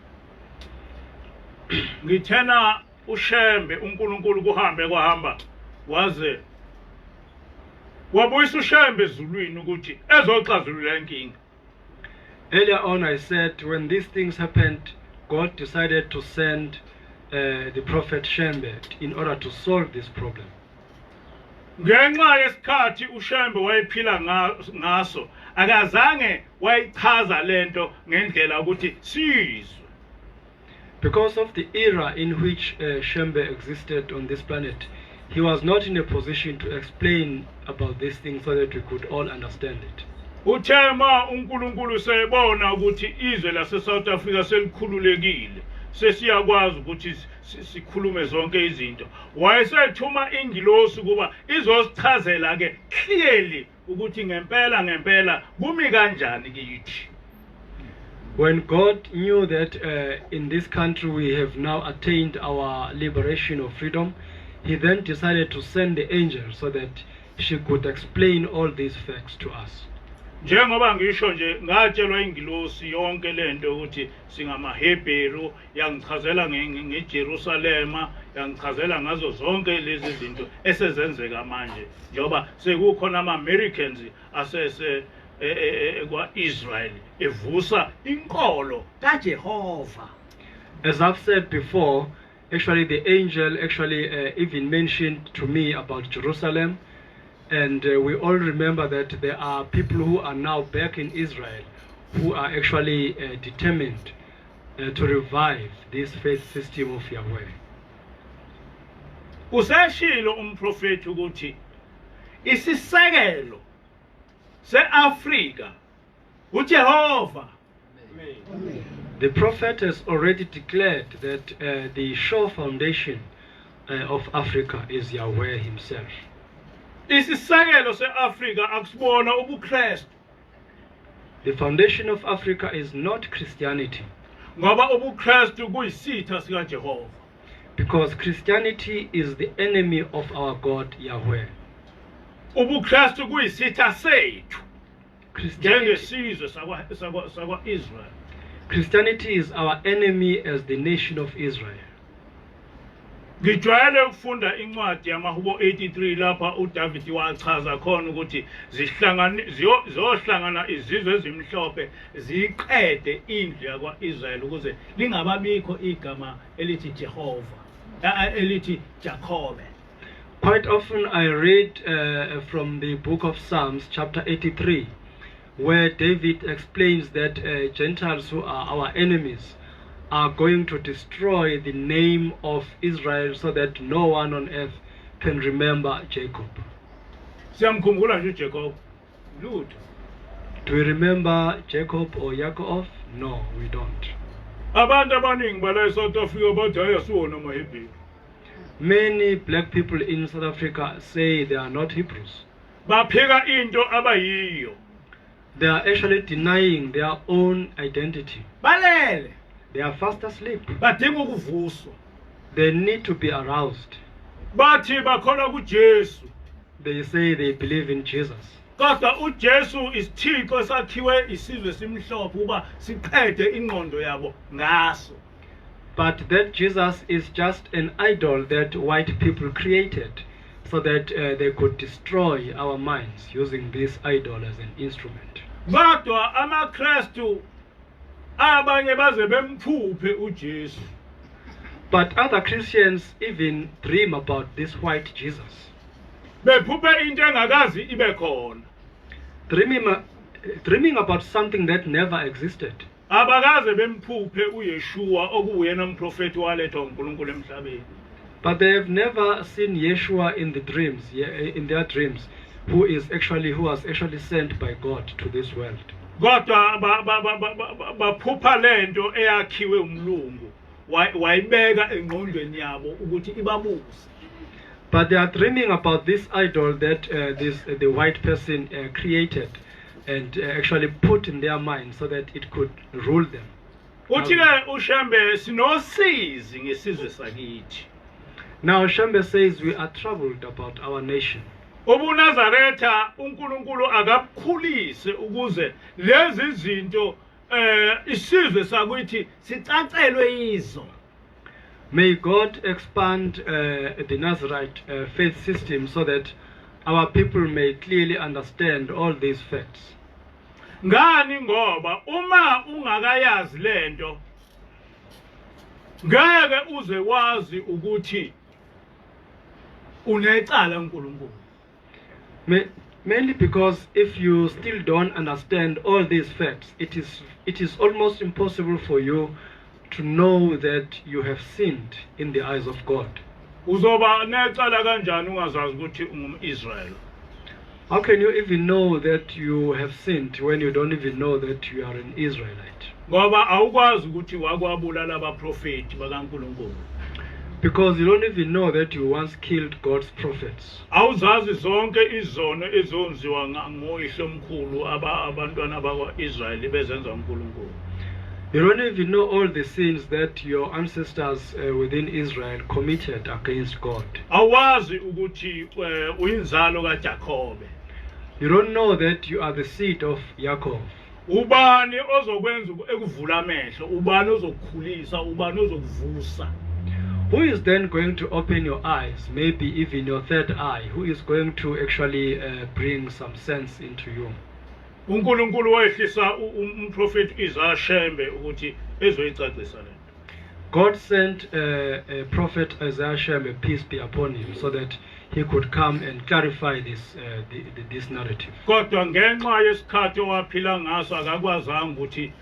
Ngithena uShembe uNkulunkulu kuhambe kwahamba waze wabuyisa uShembe ezulwini ukuthi ezoxazulula inkinga. Earlier on I said when these things happened, God decided to send the prophet Shembe in order to solve this problem. Ngenxa yesikhathi uShembe wayephila ngaso akazange wayichaza lento ngendlela ukuthi sizwe. Because of the era in which Shembe existed on this planet, he was not in a position to explain about these things so that we could all understand it. Uthema uNkulunkulu sebona ukuthi izwe lase South Africa selikhululekile sesiyakwazi ukuthi sikhulume zonke izinto wayesethuma ingilosi kuba izosichazela ke clearly ukuthi ngempela kumi kanjani kithi. When God knew that in this country we have now attained our liberation of freedom, he then decided to send the angel so that she could explain all these facts to us. Njengoba ngisho nje ngatshelwa ingilosi yonke lento ukuthi singamaHebheru yangichazela ngeJerusalema yangichazela ngazo zonke lezi zinto esezenzeka manje njoba sekukhona ama-Americans asese kwa-Israel evusa inkolo kaJehova. As I've said before, actually the angel even mentioned to me about Jerusalem. And we all remember that there are people who are now back in Israel who are actually determined to revive this faith system of Yahweh. Useshilo umprofeti ukuthi isisekelo seAfrika uJehova. The prophet has already declared that the sure foundation of Africa is Yahweh himself. Isisekelo se-Afrika akusibona ubuKristu. The foundation of Africa is not Christianity, Ngoba ubuKristu kuyisitha sikaJehova. because Christianity is the enemy of our God Yahweh. UbuKristu kuyisitha sethu Christianity, njengesizwe sakwa-Israel. Christianity is our enemy as the nation of Israel. Ngijwayele ukufunda incwadi yamaHubo 83 lapha uDavid wachaza khona ukuthi ziyohlangana izizwe ezimhlophe ziqede indlu yakwa-Israyeli ukuze lingababikho igama elithi Jehova, elithi Jacobe. Quite often I read from the book of Psalms chapter 83, where David explains that Gentiles who are our enemies are going to destroy the name of Israel so that no one on earth can remember Jacob. Siyamkhumbula nje uJacob. Lutho. Do we remember Jacob or Yaakov? No, we don't. Abantu abaningi bala eSouth Africa bathi ayasiwona amaHebrew. Many black people in South Africa say they are not Hebrews. Baphika into abayiyo. They are actually denying their own identity. Balele. They are fast asleep. Badinga ukuvuswa. They need to be aroused. Bathi bakholwa kuJesu. They say they believe in Jesus. Kodwa uJesu isithixo sakhiwe isizwe simhlophe uba siqede ingqondo yabo ngaso. But that Jesus is just an idol that white people created so that they could destroy our minds using this idol as an instrument. Kodwa amaKristu abanye baze bemphuphe uJesu. But other Christians even dream about this white Jesus. Bephuphe into engakazi ibe khona. Dreaming about something that never existed. Abakaze bemphuphe uYeshua okuyena umprofeti walethwa uNkulunkulu emhlabeni. But they have never seen Yeshua in the dreams, in their dreams, who was actually sent by God to this world. Kodwa baphupha lento eyakhiwe umlungu wayibeka engqondweni yabo ukuthi ibabuse. But they are dreaming about this idol that the white person created and actually put in their mind so that it could rule them. Uthi-ke uShembe sinosizi ngesizwe sakithi. Now Shembe says we are troubled about our nation. UbuNazaretha uNkulunkulu akabukhulise ukuze lezi zinto isizwe sakithi sicacelwe yizo. May God expand the Nazarite faith system so that our people may clearly understand all these facts. Ngani ngoba uma ungakayazi lento ngeke uze wazi ukuthi unecala uNkulunkulu. Mainly because if you still don't understand all these facts, it is almost impossible for you to know that you have sinned in the eyes of God. Uzoba necala kanjani ungazazi ukuthi ungumIsrael? How can you even know that you have sinned when you don't even know that you are an Israelite? Ngoba awukwazi ukuthi wakwabulala abaprofeti bakaNkulunkulu. Because you don't even know that you once killed God's prophets. Awuzazi zonke izono ezonziwa ngoyihlo omkhulu abantwana bakwaIsrael bezenza uNkulunkulu. You don't even know all the sins that your ancestors within Israel committed against God. Awazi ukuthi uyinzalo kaJacobe. You don't know that you are the seed of Yaakov. Ubani ozokwenza ekuvula amehlo, ubani ozokukhulisa, ubani ozokuvusa. Who is then going to open your eyes, maybe even your third eye? Who is going to actually bring some sense into you? uNkulunkulu wayehlisa umprofeti Isaiah Shembe ukuthi ezoyicacisa lento. God sent a prophet Isaiah Shembe, peace be upon him, so that he could come and clarify this narrative. Kodwa ngenxa yesikhathi owaphila ngaso akakwazanga ukuthi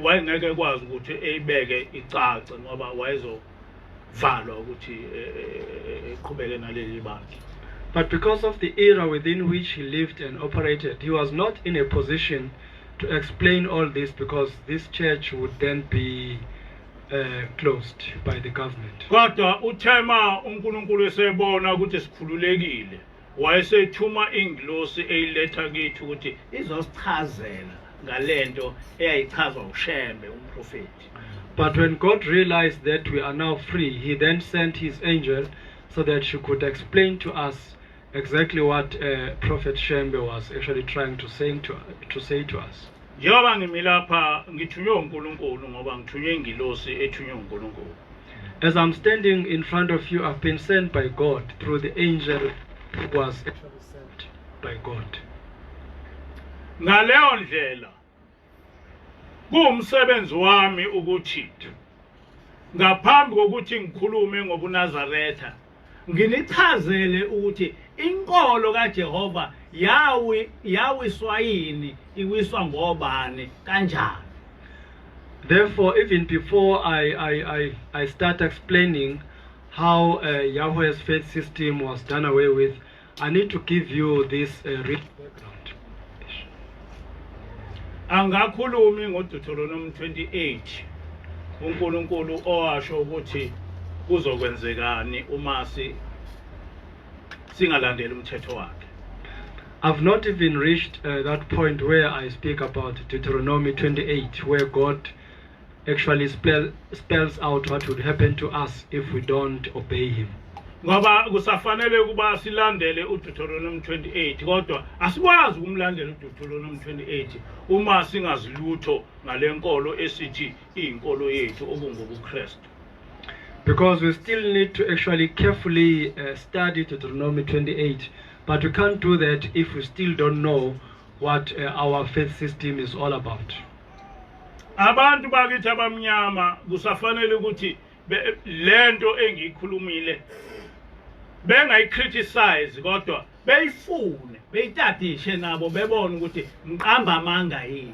wayengeke kwazi ukuthi eyibeke icace ngoba wayezovalwa ukuthi eqhubeke naleli bakhe. But because of the era within which he lived and operated, he was not in a position to explain all this because this church would then be closed by the government. Kodwa uthema uNkulunkulu esebona ukuthi sikhululekile wayesethuma ingilosi eyiletha kithi ukuthi izosichazela ngalento eyayichazwa uShembe umprofeti. But when God realized that we are now free, he then sent his angel so that she could explain to us exactly what Prophet Shembe was actually trying to say to us. Njengoba ngimilapha ngithunywe uNkulunkulu ngoba ngithunywe ingilosi ethunywe uNkulunkulu. As I'm standing in front of you, I've been sent by God through the angel who was actually sent by God. Ngaleyo ndlela kuwumsebenzi wami ukuthi ngaphambi kokuthi ngikhulume ngobuNazaretha nginichazele ukuthi inkolo kaJehova yawiswa yini iwiswa ngobani kanjani. Therefore, even before I start explaining how Yahweh's faith system was done away with, I need to give you this rich background. Angakhulumi ngoDuteronomy 28 uNkulunkulu owasho ukuthi kuzokwenzekani uma singalandeli umthetho wakhe. I've not even reached that point where I speak about Deuteronomy 28, where God actually spells out what would happen to us if we don't obey him. Ngoba kusafanele kuba silandele uDuteronomy 28 kodwa asikwazi ukumlandela uDuteronomy 28 uma singazilutho ngalenkolo esithi iyinkolo yethu okungobuKristu. Because we still need to actually carefully study Deuteronomy 28, but we can't do that if we still don't know what our faith system is all about. Abantu bakithi abamnyama kusafanele ukuthi lento engiyikhulumile bengayicriticize kodwa beyifune beyitadishe nabo bebone ukuthi ngiqamba amanga yini.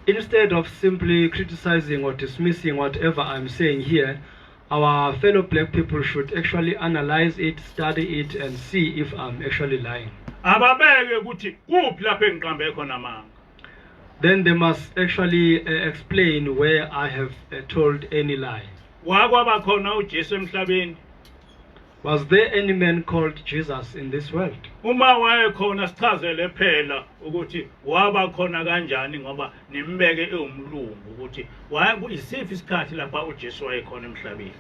Instead of simply criticizing or dismissing whatever I'm saying here, our fellow black people should actually analyze it, study it, and see if I'm actually lying. Ababeke ukuthi kuphi lapho engiqambe khona amanga. Then they must actually explain where I have told any lie. Wakwaba khona uJesu emhlabeni? Was there any man called Jesus in this world? Uma wayekhona sichazele phela ukuthi waba khona kanjani ngoba nimbeke eumlungu ukuthi isiphi isikhathi lapha uJesu wayekhona emhlabeni.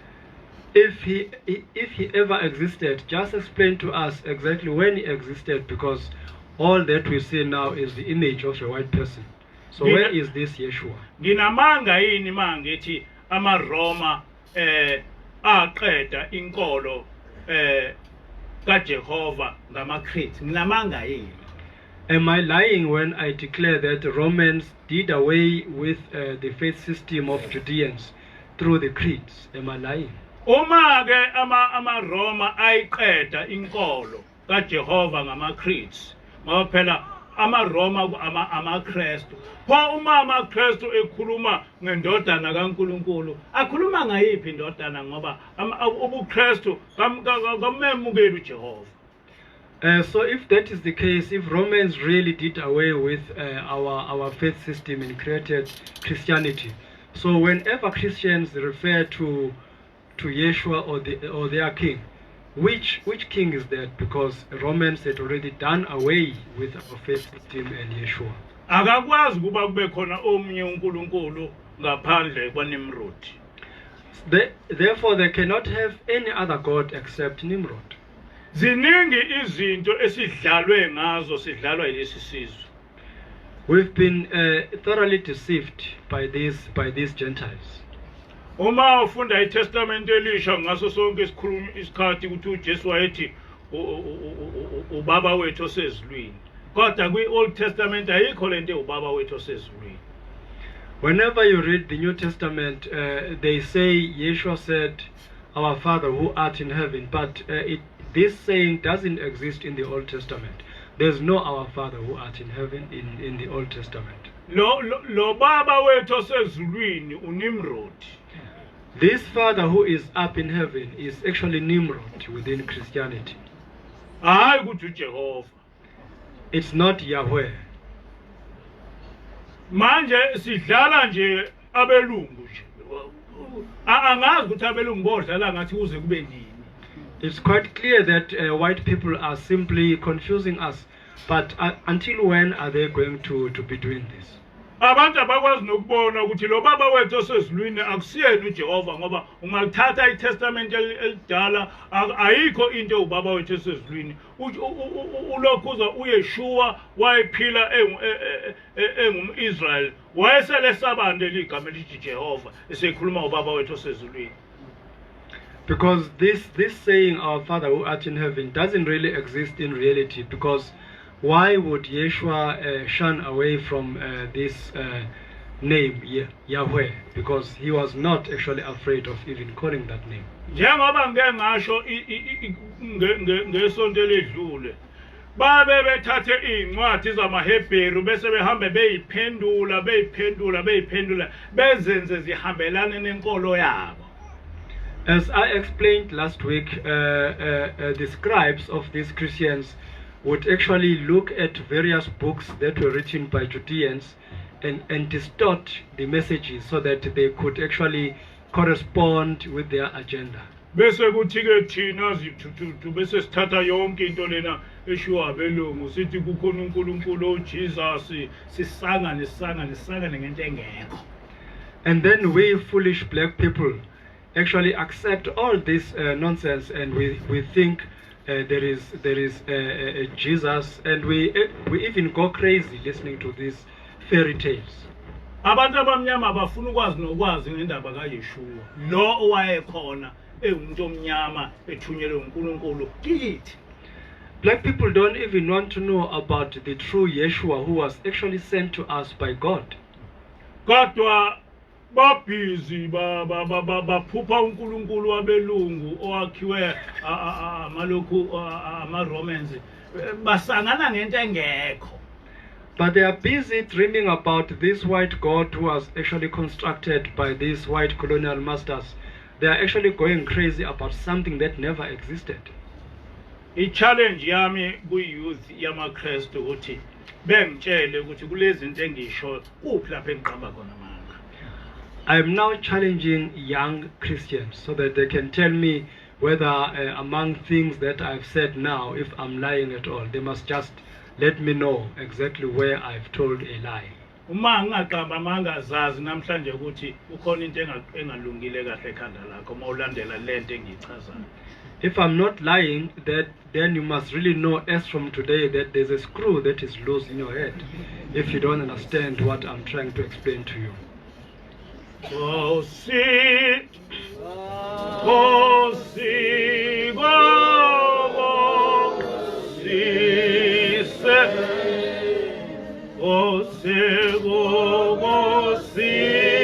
If he ever existed, just explain to us exactly when he existed, because all that we see now is the image of a white person. So where is this Yeshua? Nginamanga yini mangithi amaRoma aqeda inkolo kaJehova ngamaKristu. Nginamanga yini? Am I lying when I declare that the Romans did away with the faith system of Judeans through the creeds? Am I lying? Uma ke amaRoma ayiqeda inkolo kaJehova ngamaKristu ngoba phela amaRoma amaKristu. Pho uma amaKristu ekhuluma ngendodana kaNkulunkulu akhuluma ngayiphi indodana ngoba ubuKristu kamemukeli uJehova. So if that is the case, if Romans really did away with our faith system and created Christianity, so whenever Christians refer to Yeshua or their king, which king is that? Because Romans had already done away with our faith system and Yeshua. Akakwazi kuba kube khona omnye uNkulunkulu ngaphandle kwaNimrod. Therefore there cannot have any other god except Nimrod. Ziningi izinto esidlalwe ngazo sidlalwa yilesi sizwe. We've been thoroughly deceived by these Gentiles. Uma ufunda iTestament elisha ngaso sonke isikhathi ukuthi uJesu wayethi ubaba wethu osezulwini. Kodwa kwi-Old Testament ayikho lento ubaba wethu osezulwini. Whenever you read the New Testament, they say Yeshua said, "Our Father who art in heaven," but this saying doesn't exist in the Old Testament. There's no "Our Father who art in heaven" in the Old Testament. Lo baba wethu osezulwini uNimrod. This Father who is up in heaven is actually Nimrod within Christianity. Hayi ukuthi uJehova. It's not Yahweh. manje sidlala nje abelungu nje angazi ukuthi abelungu bodlala ngathi kuze kube nini. It's quite clear that white people are simply confusing us, but until when are they going to be doing this? Abantu abakwazi nokubona ukuthi lo baba wethu osezulwini akusiyena uJehova, ngoba ungalithatha iTestament elidala ayikho into ubaba wethu osezulwini. Ulokhuza uYeshua wayephila engumIsrael, wayesele sabande ligama elithi Jehova esekhuluma ubaba wethu osezulwini. Because this saying, our Father who art in heaven, doesn't really exist in reality, because why would Yeshua shun away from this name, Yahweh? Because he was not actually afraid of even calling that name. Njengoba ngeke ngasho ngesonto ledlule, babe bethathe incwadi zamaHebheru bese behambe beyiphendula bezenze zihambelane nenkolo yabo. As I explained last week, the scribes of these Christians would actually look at various books that were written by Judeans and distort the messages so that they could actually correspond with their agenda. Bese kuthi ke thina zithuthuthu bese sithatha yonke into lena eshiwa abelungu sithi kukhona uNkulunkulu uJesus sisangane ngento engekho. And then we foolish black people actually accept all this nonsense, and we think there is Jesus, and we even go crazy listening to these fairy tales. Abantu abamnyama bafuna ukwazi nokwazi ngendaba kaYeshua, lo owayekhona engumuntu omnyama ethunyelwe uNkulunkulu kithi. Black people don't even want to know about the true Yeshua who was actually sent to us by God. Kodwa babhizi baphupha uNkulunkulu wabelungu owakhiwe amalokhu ama-Romans basangana ngento engekho. But they are busy dreaming about this white God who was actually constructed by these white colonial masters. They are actually going crazy about something that never existed. I-challenge yami ku-youth yamaKristu ukuthi bengitshele ukuthi kulezi zinto engisho kuphi lapha engiqamba khona manje. I am now challenging young Christians so that they can tell me whether among things that I've said now, if I'm lying at all. They must just let me know exactly where I've told a lie. Uma ngingaqamba mangazazi namhlanje ukuthi ukhona into engalungile kahle ekhanda lakho uma ulandela lento engiyichazayo. If I'm not lying, then you must really know as from today that there's a screw that is loose in your head if you don't understand what I'm trying to explain to you. Oh, see, oh, see, oh, see, oh, see, oh, see.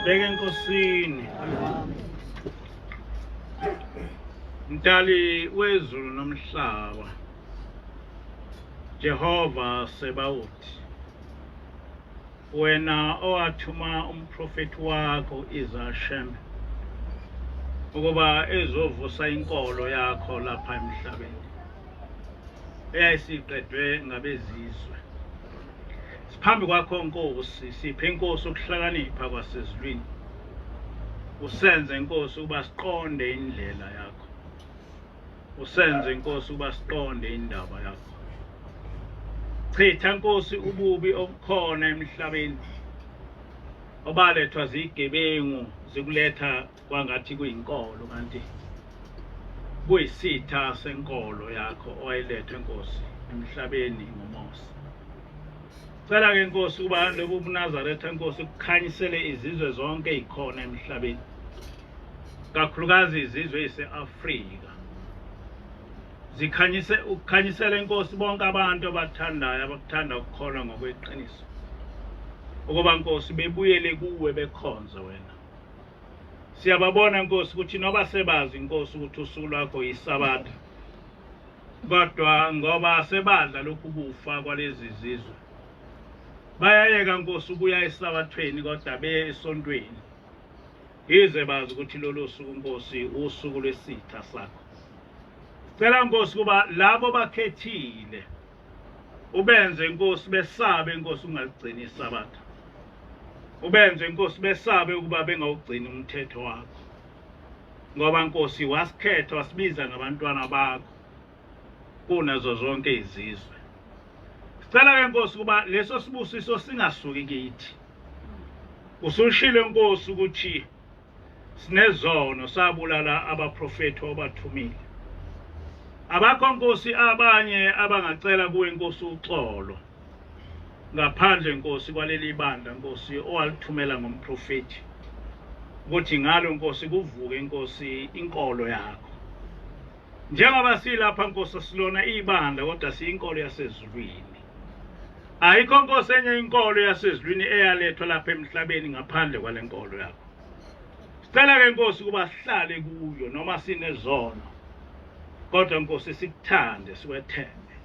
Sibheke enkosini. Mdali wezulu nomhlaba. Jehova Sebaothi. Wena owathuma umprofeti wakho Izashem ukuba ezovusa inkolo yakho lapha emhlabeni. Eyayisiqedwe ngabezizwe. Siphambi kwakho Nkosi, siphe Nkosi ukuhlakanipha kwasezulwini. Usenze Nkosi ukuba siqonde indlela yakho. Usenze Nkosi ukuba siqonde indaba yakho. Chitha Nkosi ububi obukhona emhlabeni. Obalethwa zigebengu zikuletha kwangathi kuyinkolo kanti kuyisitha senkolo yakho owayilethe Nkosi emhlabeni ngoMose. Cela ke Nkosi ukuba lobu buNazaretha Nkosi kukhanyisele izizwe zonke ikhona emhlabeni. Kakhulukazi izizwe ise-Afrika. Ukukhanyisele Nkosi bonke abantu abathandayo abakuthanda ukukholwa ngokweqiniso. Ukuba Nkosi bebuyele kuwe bekhonza wena. Siyababona Nkosi ukuthi noba sebazi Nkosi ukuthi usuku lwakho yiSabatha. Kodwa ngoba sebadla lokhu kufa kwalezi zizwe. Bayayeka Nkosi ukuya esabathweni kodwa beye esontweni. Yize bazi ukuthi lolo suku Nkosi usuku lwesitha sakho. Cela Nkosi kuba labo bakhethile ubenze Nkosi besabe Nkosi ungaligcini iSabatha. Ubenze Nkosi besabe ukuba bengawugcini umthetho wakho. Ngoba Nkosi wasikhetha wasibiza ngabantwana bakho kunazo zonke izizwe. Sicela ke Nkosi kuba leso sibusiso singasuki kithi. Usushilo Nkosi ukuthi sinezono sabulala abaprofeti obathumile. Abakho Nkosi abanye abangacela kuwe Nkosi uxolo. Ngaphandle Nkosi kwaleli bandla Nkosi owalithumela ngomprofeti. Ukuthi ngalo Nkosi kuvuke Nkosi inkolo yakho. Njengoba silapha Nkosi silona ibandla kodwa siyinkolo yasezulwini. Ayikho Nkosi enye inkolo yasezulwini eyalethwa lapha emhlabeni ngaphandle kwale nkolo yakho. Sicela ke Nkosi kuba sihlale kuyo noma sinezono. Kodwa Nkosi sikuthande siwethembe.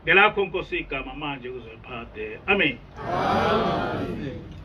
Ngelakho Nkosi igama manje kuze phade. Amen. Amen.